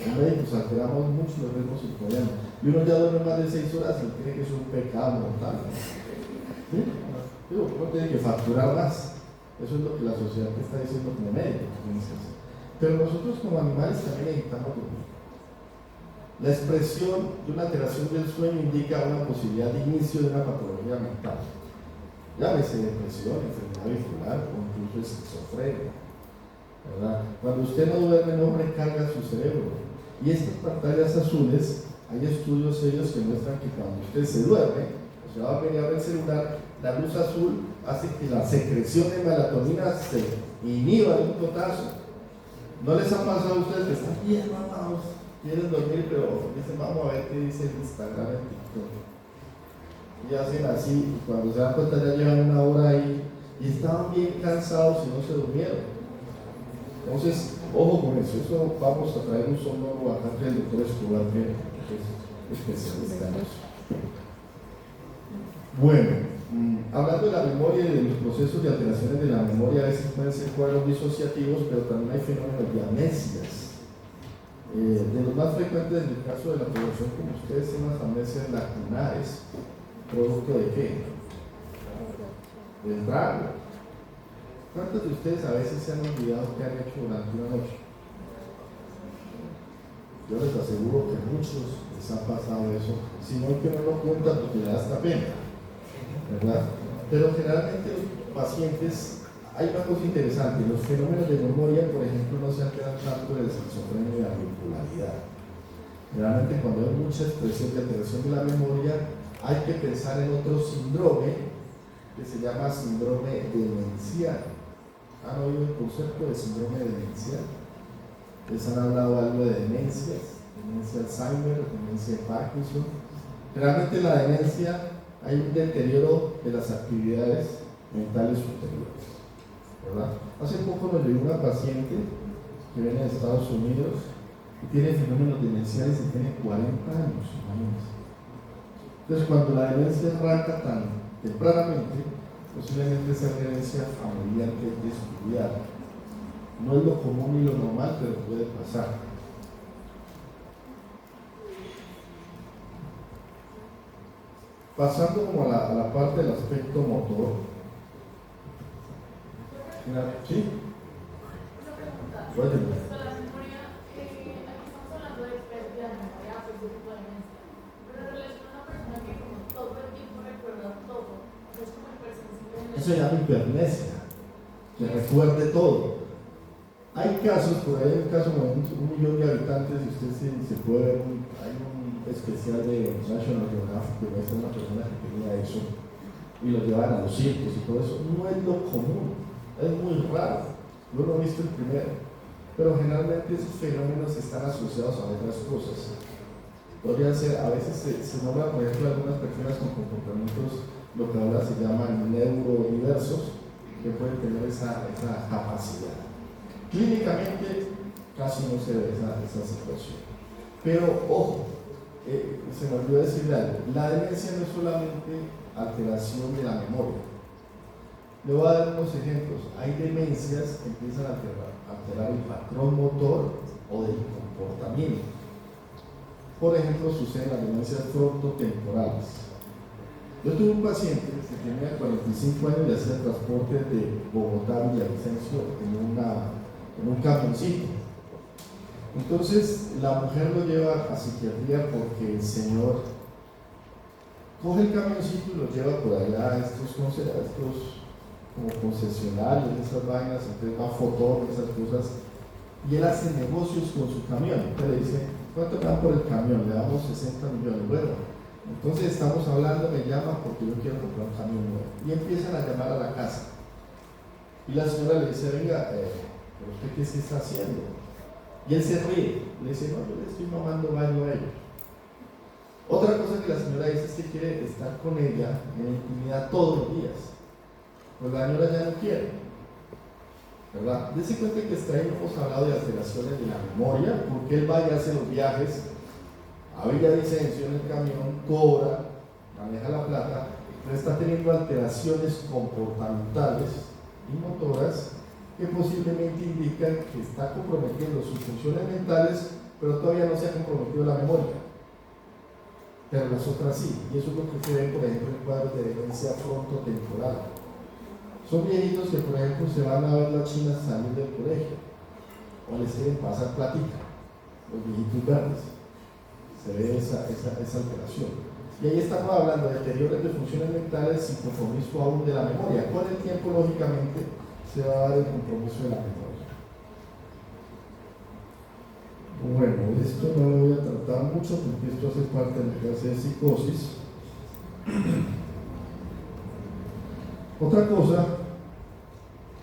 Speaker 1: Los médicos alteramos mucho los ritmos circadianos. Y uno ya duerme más de 6 horas y cree que es un pecado mortal, ¿no? ¿Sí? Digo, uno tiene que facturar más. Eso es lo que la sociedad te está diciendo como médico. Pero nosotros como animales también necesitamos dormir. La expresión de una alteración del sueño indica una posibilidad de inicio de una patología mental. Llámese depresión, enfermedad bipolar o incluso esquizofrenia, ¿verdad? Cuando usted no duerme, no recarga su cerebro. Y estas pantallas azules, hay estudios serios que muestran que cuando usted se duerme, o sea, va a venir a ver el celular, la luz azul hace que la secreción de melatonina se inhiba de un totazo. ¿No les ha pasado a ustedes que están bien mamados, quieren dormir, pero dicen, vamos a ver qué dice el Instagram, el TikTok? Y hacen así, y cuando se dan cuenta ya llevan 1 hora ahí, y estaban bien cansados y no se durmieron. Entonces, ojo con eso vamos a traer un sonoro acá del doctor Escobar, que es especialista en eso. Bueno, hablando de la memoria y de los procesos de alteraciones de la memoria, a veces pueden ser cuadros disociativos, pero también hay fenómenos de amnesias. De los más frecuentes en el caso de la población como ustedes son las amnesias lacunares, ¿producto de qué? Del trago. ¿Cuántos de ustedes a veces se han olvidado qué han hecho durante una noche? Yo les aseguro que muchos les ha pasado eso, sino que no lo cuentan porque le da hasta pena, ¿verdad? Pero generalmente los pacientes, hay una cosa interesante, los fenómenos de memoria, por ejemplo, no se alteran tanto de la esquizofrenia y la bipolaridad. Generalmente cuando hay mucha expresión de alteración de la memoria, hay que pensar en otro síndrome que se llama síndrome demencial. ¿Han oído el concepto de síndrome demencial? ¿Les han hablado algo de demencias? Demencia Alzheimer, demencia Parkinson. Realmente la demencia, hay un deterioro de las actividades mentales superiores, ¿verdad? Hace poco nos llegó una paciente que viene de Estados Unidos y tiene fenómenos demenciales y tiene 40 años, imagínense. Entonces, cuando la demencia arranca tan tempranamente, posiblemente esa herencia familiar que hay que estudiar. No es lo común ni lo normal, pero puede pasar. Pasando como a la parte del aspecto motor. ¿Sí? Bueno. Eso se llama hipermnesia, que recuerde todo. Hay casos, por ahí hay un caso con 1 millón de habitantes, y usted se puede ver, hay un especial de National Geographic que muestra una persona que tenía eso y lo llevaban a los circos y todo eso. No es lo común, es muy raro. Yo no he visto el primero, pero generalmente esos fenómenos están asociados a otras cosas. Podrían ser, a veces se nombra, por ejemplo, algunas personas con comportamientos, lo que ahora se llaman neurodiversos, que pueden tener esa capacidad. Clínicamente casi no se ve esa situación. Pero ojo, se me olvidó decirle algo, la demencia no es solamente alteración de la memoria. Le voy a dar unos ejemplos. Hay demencias que empiezan a alterar el patrón motor o del comportamiento. Por ejemplo, suceden las demencias frontotemporales. Yo tuve un paciente que tenía 45 años y hacía transporte de Bogotá a Villavicencio en un camioncito. Entonces la mujer lo lleva a psiquiatría porque el señor coge el camioncito y lo lleva por allá a estos como concesionarios, esas vainas, entonces va a Fotón, esas cosas, y él hace negocios con su camión. Entonces le dice, ¿cuánto me dan por el camión? Le damos 60 millones. Bueno, entonces estamos hablando, me llama porque yo quiero comprar un camión nuevo. Y empiezan a llamar a la casa. Y la señora le dice, venga, ¿pero usted qué se está haciendo? Y él se ríe, le dice, no, yo le estoy mamando baño a ellos. Otra cosa que la señora dice es que quiere estar con ella en intimidad todos los días. Pues la señora ya no quiere, ¿verdad? Dese cuenta que hasta ahí hemos hablado de alteraciones de la memoria, porque él va y hace los viajes a Villavicencio en el camión, cobra, maneja la plata, pero está teniendo alteraciones comportamentales y motoras que posiblemente indican que está comprometiendo sus funciones mentales, pero todavía no se ha comprometido la memoria, pero las otras sí. Y eso es lo que se ve, por ejemplo, en cuadros de demencia frontotemporal. Son viejitos que, por ejemplo, se van a ver las chinas salir del colegio o les quieren pasar platica, los viejitos verdes. Se ve esa alteración. Y ahí estamos hablando de deterioros de funciones mentales sin compromiso aún de la memoria. Con el tiempo, lógicamente, se va a dar el compromiso de la memoria. Bueno, esto no lo voy a tratar mucho porque esto hace parte de la clase de psicosis. Otra cosa,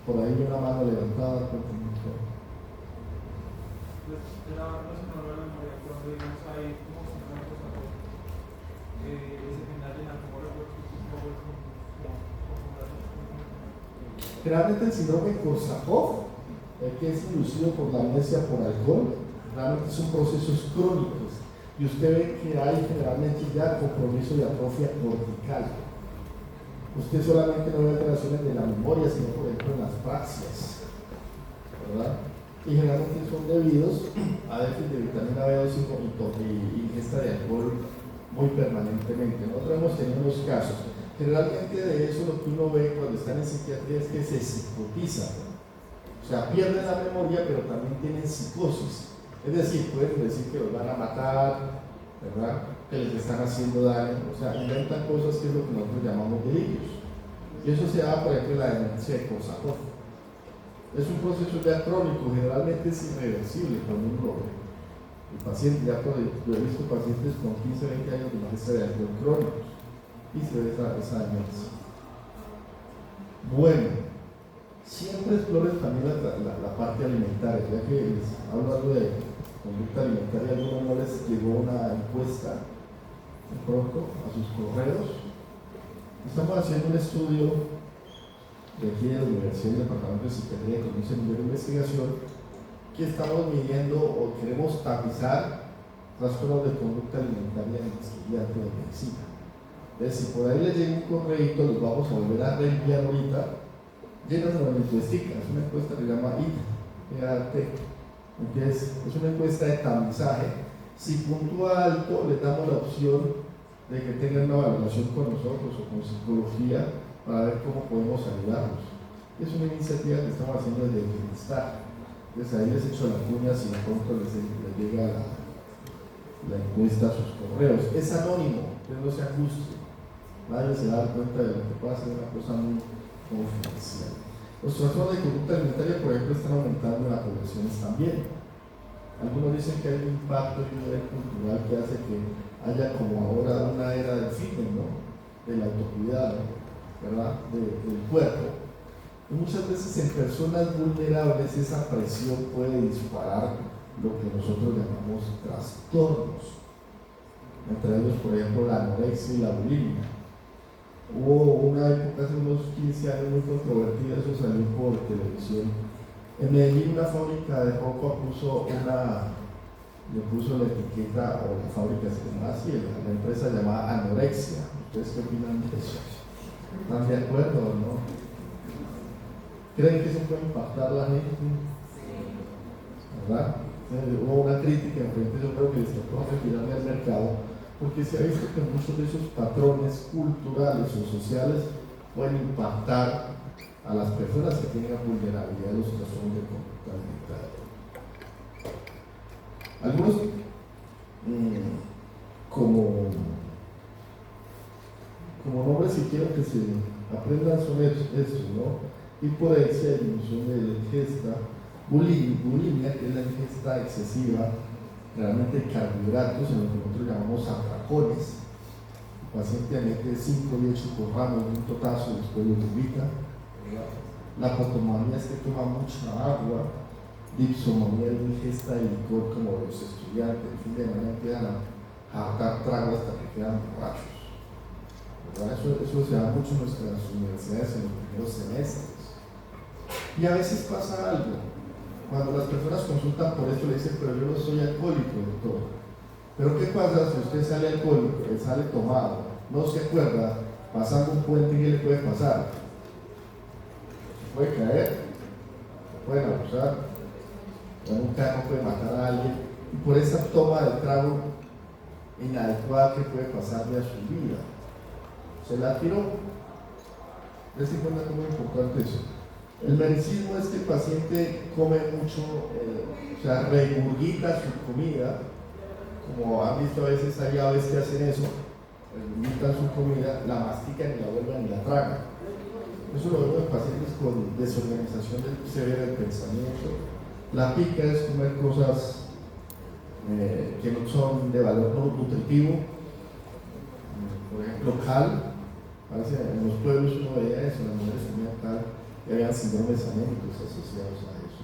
Speaker 1: por ahí hay una mano levantada. Realmente el síndrome Korsakoff, que es inducido por la amnesia por alcohol, realmente son procesos crónicos y usted ve que hay generalmente ya compromiso de atrofia cortical. Usted solamente no ve alteraciones de la memoria, sino por ejemplo en las praxias, ¿verdad? Y generalmente son debidos a déficit de vitamina B2 y ingesta de alcohol muy permanentemente. Nosotros hemos tenido unos casos. Generalmente de eso lo que uno ve cuando están en psiquiatría es que se psicotiza, o sea, pierden la memoria pero también tienen psicosis, es decir, pueden decir que los van a matar, ¿verdad? Que les están haciendo daño, o sea, inventan cosas que es lo que nosotros llamamos delirios, y eso se da por ejemplo en la demencia de Korsakoff. Es un proceso ya crónico, generalmente es irreversible cuando uno lo ve. El paciente, yo he visto pacientes con 15, 20 años de ingesta de alcohol crónicos y se ve esa demencia. Bueno, siempre exploren también la parte alimentaria, ya que les hablo algo de conducta alimentaria. A algunos no les llegó una encuesta de pronto a sus correos. Estamos haciendo un estudio de aquí de la Universidad del Departamento de Psiquiatría con un seminario de investigación que estamos midiendo o queremos tapizar trastornos de conducta alimentaria en el psiquiatra de medicina. Entonces, si por ahí les llega un correíto, los vamos a volver a reenviar ahorita. Llenan una encuestica, es una encuesta que se llama IAT. Entonces, es una encuesta de tamizaje. Si puntúa alto, les damos la opción de que tengan una valoración con nosotros o con psicología para ver cómo podemos ayudarlos. Es una iniciativa que estamos haciendo desde el bienestar. Entonces, ahí les echo la cuña si de pronto les llega la encuesta a sus correos. Es anónimo, entonces no se angustien. Nadie se da cuenta de lo que pasa, es una cosa muy confidencial. Los trastornos de conducta alimentaria, por ejemplo, están aumentando en las poblaciones también. Algunos dicen que hay un impacto y un nivel cultural que hace que haya como ahora una era del fitness, ¿no? Del autocuidado, ¿verdad? Del cuerpo. Y muchas veces en personas vulnerables esa presión puede disparar lo que nosotros llamamos trastornos. Entre ellos, por ejemplo, la anorexia y la bulimia. Hubo una época hace unos 15 años muy controvertida, eso salió por televisión. En Medellín una fábrica de ropa le puso la etiqueta, o la fábrica se llama así, la empresa llamada Anorexia. ¿Ustedes qué opinan de eso? ¿Están de acuerdo o no? ¿Creen que eso puede impactar a la gente? ¿Verdad? Hubo una crítica en frente, yo creo que les tocó retirarle al mercado, porque se ha visto que muchos de esos patrones culturales o sociales pueden impactar a las personas que tengan vulnerabilidad de los trastornos de conducta alimentaria. Algunos, como como nombres si quiero que se aprendan son estos, ¿no? Hiporexia, disminución de la ingesta, bulimia, que es la ingesta excesiva, realmente de carbohidratos, en lo que nosotros llamamos atracones. El paciente mete 5 y 8 gramos de un totazo y después lo vomita. La potomanía es que toma mucha agua. Dipsomanía es la ingesta de licor como los estudiantes, el fin de semana empiezan a hartar trago hasta que quedan borrachos. Eso se da mucho en nuestras universidades en los primeros semestres. Y a veces pasa algo, cuando las personas consultan por esto le dicen, pero yo no soy alcohólico, doctor. Pero ¿qué pasa si usted sale alcohólico, sale tomado, no se acuerda, pasando un puente, qué le puede pasar? Se puede caer, se pueden abusar, en un carro puede matar a alguien, y por esa toma de trago inadecuada que puede pasarle a su vida. Se la tiró. Dense cuenta cómo es importante eso. El mericismo es que el paciente come mucho, o sea, regurgita su comida, como han visto a veces hay aves que hacen eso, regurgitan su comida, la mastican y la vuelven y la tragan. Eso lo vemos en pacientes con desorganización severa del pensamiento. La pica es comer cosas que no son de valor nutritivo, por ejemplo cal. A veces en los pueblos uno veía eso, las mujeres comían cal y habían síndromes anémicos asociados a eso.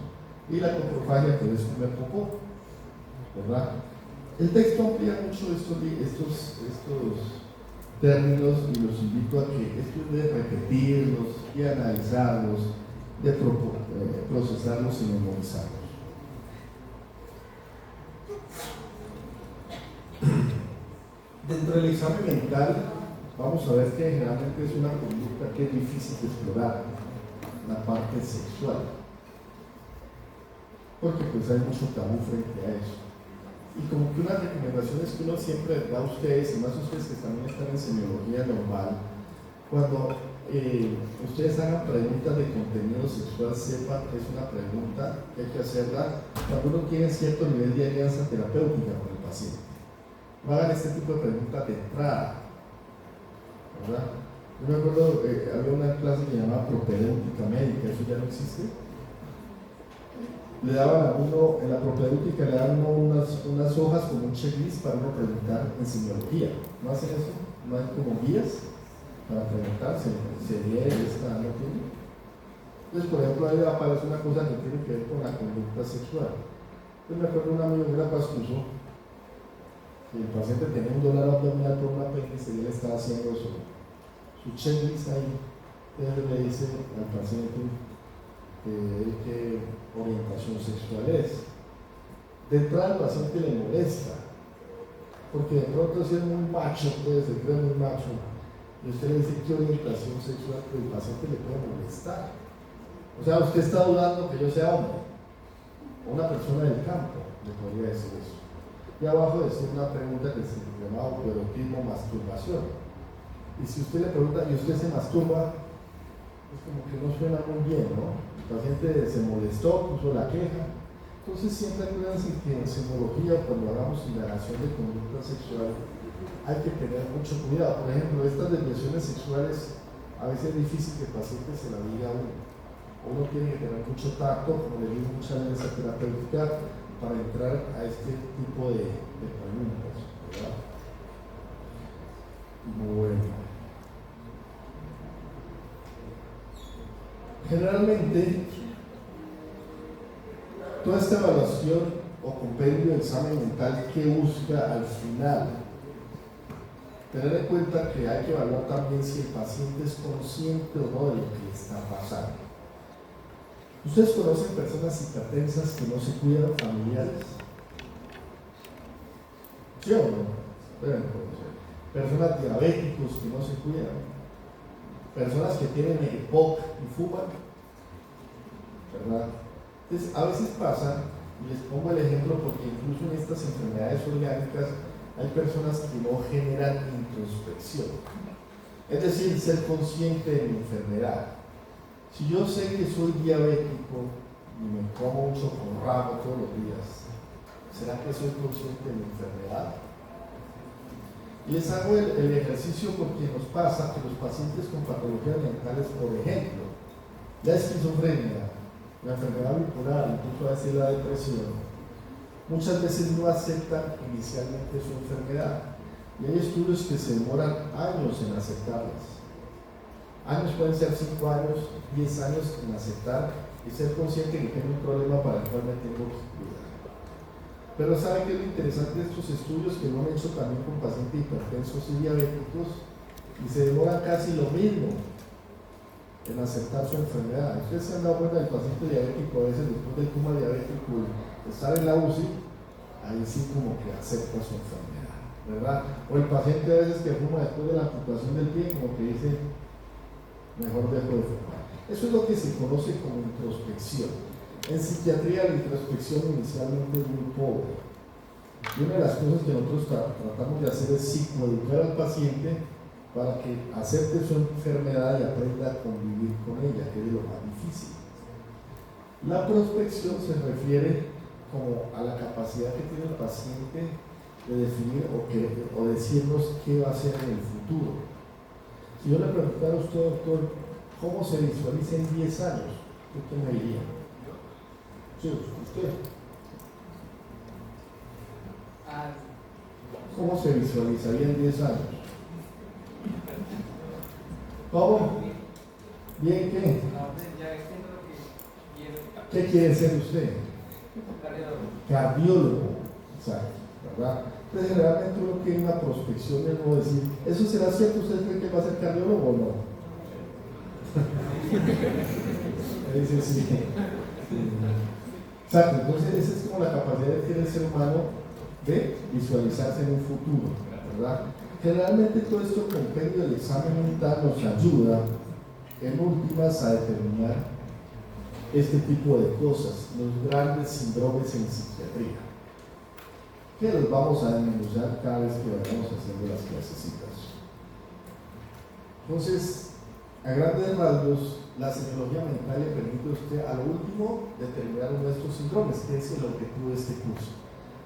Speaker 1: Y la coprofagia, que es comer popó, ¿verdad? El texto amplía mucho estos términos y los invito a que esto es de repetirlos y analizarlos, de procesarlos y memorizarlos. Dentro del examen mental vamos a ver que generalmente es una conducta que es difícil de explorar, la parte sexual, porque pues hay mucho tabú frente a eso. Y como que unas recomendaciones que uno siempre da a ustedes, y más ustedes que también están en semiología normal, cuando ustedes hagan preguntas de contenido sexual, sepan que es una pregunta que hay que hacerla cuando uno tiene cierto nivel de alianza terapéutica con el paciente. No hagan este tipo de preguntas de entrada, ¿verdad? Yo me acuerdo, había una clase que se llamaba propedéutica médica, eso ya no existe. Le daban a uno, en la propedéutica le daban unas hojas como un checklist para uno preguntar en semiología. ¿No hacen eso? ¿No hay como guías para preguntar? ¿Se lee esta no tiene? Entonces, por ejemplo, ahí aparece una cosa que tiene que ver con la conducta sexual. Yo me acuerdo de un amigo que era pastuso, que el paciente tenía un dolor abdominal por una apéndice y él estaba haciendo su checklist ahí. Entonces le dice al paciente qué orientación sexual es. De entrada al paciente le molesta, porque de pronto si es muy macho, se cree muy macho, y usted le dice qué orientación sexual, pues el paciente le puede molestar. O sea, usted está dudando que yo sea hombre, o una persona del campo, le podría decir eso. Y abajo decía una pregunta que se llama autoerotismo, masturbación. Y si usted le pregunta, ¿y usted se masturba? Es como que no suena muy bien, ¿no? El paciente se molestó, puso la queja. Entonces siempre acuérdense que en semiología, cuando hagamos indagación de conducta sexual, hay que tener mucho cuidado. Por ejemplo, estas desviaciones sexuales, a veces es difícil que el paciente se la diga a uno. Uno tiene que tener mucho tacto, como le digo, mucha alianza terapéutica para entrar a este tipo de preguntas, ¿verdad? Bueno. Generalmente, toda esta evaluación o compendio de examen mental que busca al final, tener en cuenta que hay que evaluar también si el paciente es consciente o no de lo que le está pasando. ¿Ustedes conocen personas hipertensas que no se cuidan, familiares? ¿Sí o no? Deben conocer. Personas diabéticos que no se cuidan. Personas que tienen EPOC y fuman, ¿verdad? Entonces, a veces pasa, y les pongo el ejemplo porque incluso en estas enfermedades orgánicas hay personas que no generan introspección. Es decir, ser consciente de mi enfermedad. Si yo sé que soy diabético y me como un chocorramo todos los días, ¿será que soy consciente de mi enfermedad? Y les hago el ejercicio porque nos pasa que los pacientes con patologías mentales, por ejemplo, la esquizofrenia, la enfermedad bipolar, incluso a veces la depresión, muchas veces no aceptan inicialmente su enfermedad. Y hay estudios que se demoran años en aceptarlas. Años pueden ser 5 años, 10 años en aceptar y ser consciente que tengo un problema para el cual me tengo que cuidar. Pero ¿saben qué es lo interesante de estos estudios? Que lo han hecho también con pacientes hipertensos y diabéticos y se demora casi lo mismo en aceptar su enfermedad. Ustedes se han dado cuenta del paciente diabético, a veces después del coma diabético y estar en la UCI, ahí sí como que acepta su enfermedad, ¿verdad? O el paciente a veces que fuma después de la amputación del pie, como que dice, mejor dejo de fumar. Eso es lo que se conoce como introspección. En psiquiatría la introspección inicialmente es muy pobre. Y una de las cosas que nosotros tratamos de hacer es psicoeducar al paciente para que acepte su enfermedad y aprenda a convivir con ella, que es lo más difícil. La prospección se refiere como a la capacidad que tiene el paciente de definir o decirnos qué va a hacer en el futuro. Si yo le preguntara a usted, doctor, ¿cómo se visualiza en 10 años? ¿Qué me diría? Sí, usted. ¿Cómo se visualizaría en 10 años? ¿Cómo? ¿Bien qué? ¿Qué quiere ser usted? Cardiólogo. Exacto, ¿verdad? Entonces generalmente uno quiere una prospección de no decir, ¿eso será cierto? ¿Usted cree que va a ser cardiólogo o no? Dice sí. Exacto, entonces esa es como la capacidad que tiene el ser humano de visualizarse en un futuro, ¿verdad? Generalmente todo esto compendio del examen mental nos ayuda en últimas a determinar este tipo de cosas, los grandes síndromes en psiquiatría, que los vamos a desmenuzar cada vez que vayamos haciendo las clasecitas. Entonces, a grandes rasgos, la semiología mental le permite a usted a lo último determinar uno de estos síndromes, que es el objetivo de este curso.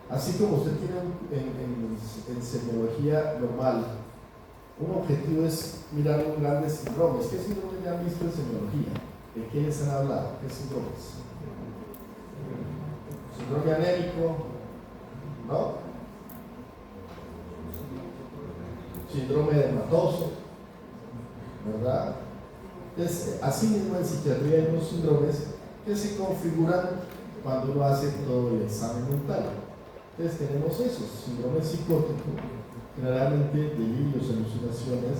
Speaker 1: Así como usted tiene en semiología normal, un objetivo es mirar los grandes síndromes. ¿Qué síndromes ya han visto en semiología? ¿De qué les han hablado? ¿Qué síndromes? Síndrome anémico, ¿no? Síndrome dermatoso, ¿verdad? Entonces, así mismo en psiquiatría hay unos síndromes que se configuran cuando uno hace todo el examen mental. Entonces tenemos esos, síndrome psicótico, generalmente delirios, alucinaciones,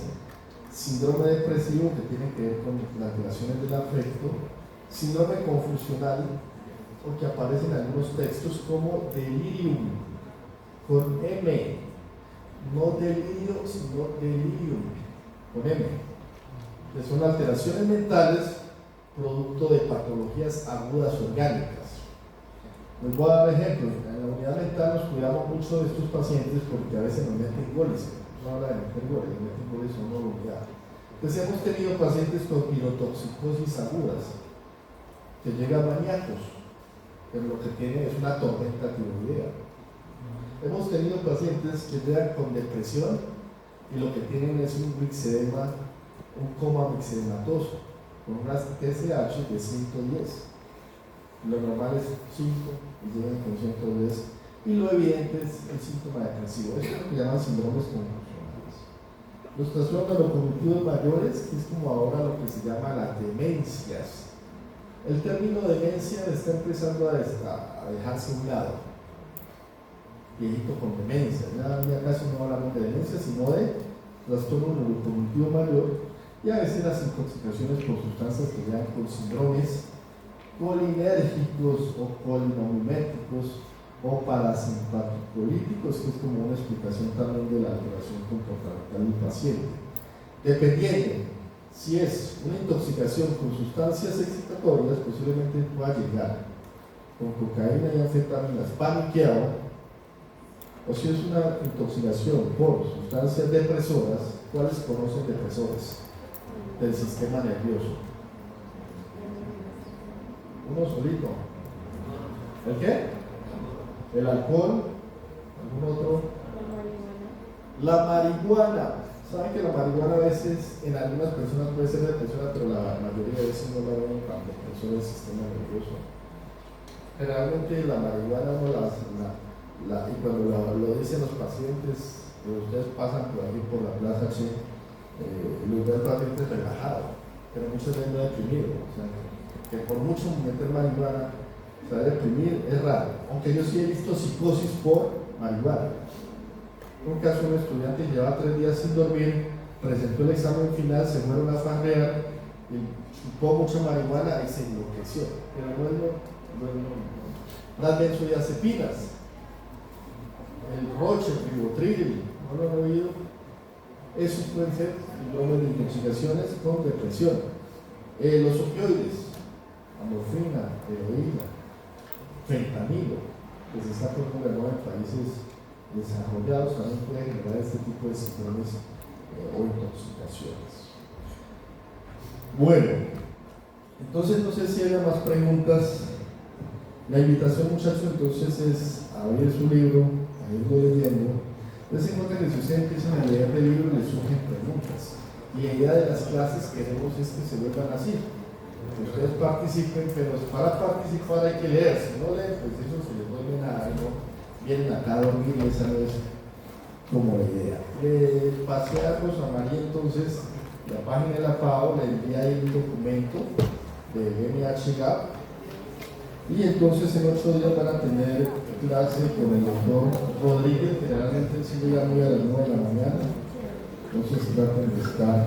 Speaker 1: síndrome depresivo que tiene que ver con las alteraciones del afecto, síndrome confusional, porque aparece en algunos textos como delirium, con M, no delirio, sino delirium, con M, que son alteraciones mentales producto de patologías agudas orgánicas. Les voy a dar ejemplos. En la unidad mental nos cuidamos mucho de estos pacientes porque a veces nos meten goles. No habla de meter goles, nos meten goles en una unidad. Entonces hemos tenido pacientes con pirotoxicosis agudas que llegan maníacos, pero lo que tienen es una tormenta tiroidea. Hemos tenido pacientes que llegan con depresión y lo que tienen es un mixedema, un coma mixedematoso, con una TSH de 110. Lo normal es 5 y llegan con 110, y lo evidente es el síntoma depresivo. Eso es lo que llaman síndromes confusionales. Los trastornos cognitivos mayores, que es como ahora lo que se llama las demencias. El término demencia está empezando a dejarse a un lado. Viejito con demencia, ya casi no hablamos de demencia, sino de trastorno neurocognitivo mayor, y a veces las intoxicaciones por sustancias que llegan con síndromes colinérgicos o colinomiméticos o parasimpaticolíticos, que es como una explicación también de la alteración comportamental del paciente. Dependiendo si es una intoxicación con sustancias excitatorias, posiblemente pueda llegar con cocaína y anfetaminas paniqueado, o si es una intoxicación por sustancias depresoras. ¿Cuáles conocen depresores del sistema nervioso? Uno solito. ¿El qué? El alcohol. ¿Algún otro? La marihuana. Saben que la marihuana a veces en algunas personas puede ser depresora, pero la mayoría de veces no la ven tan depresora del sistema nervioso. Generalmente la marihuana no y cuando lo dicen los pacientes, ustedes pasan por ahí por la plaza Che, los ven pacientes relajados, pero muchas veces no deprimidos. O sea, que por mucho meter marihuana, o sea, deprimir es raro, aunque yo sí he visto psicosis por marihuana. Un caso, un estudiante que llevaba 3 días sin dormir, presentó el examen final, se fueron a farrear, y chupó mucha marihuana y se enloqueció. Pero no es las benzodiazepinas, el roche, el ribotril, ¿no lo han oído? Esos pueden ser síndromes de intoxicaciones con depresión. Los opioides, morfina, heroína, fentanilo, que se está poniendo de moda en países desarrollados, también puede generar este tipo de síntomas o intoxicaciones. Bueno, entonces no sé si haya más preguntas. La invitación, muchachos, entonces es a abrir su libro, a irlo leyendo. Entonces en cuenta que si ustedes empiezan a leer el libro les surgen preguntas, y la idea de las clases queremos es que se vuelvan así, que ustedes participen, pero para participar hay que leer. Si no leen, pues eso se les vuelve nada, ¿no? Vienen acá a dormir y esa no es como la idea. Pasé a Rosa María entonces la página de la FAO, le envié ahí un documento de MHGAP y entonces en 8 días van a tener clase con el doctor Rodríguez. Generalmente sí llega muy a las 9 de la mañana, entonces traten de estar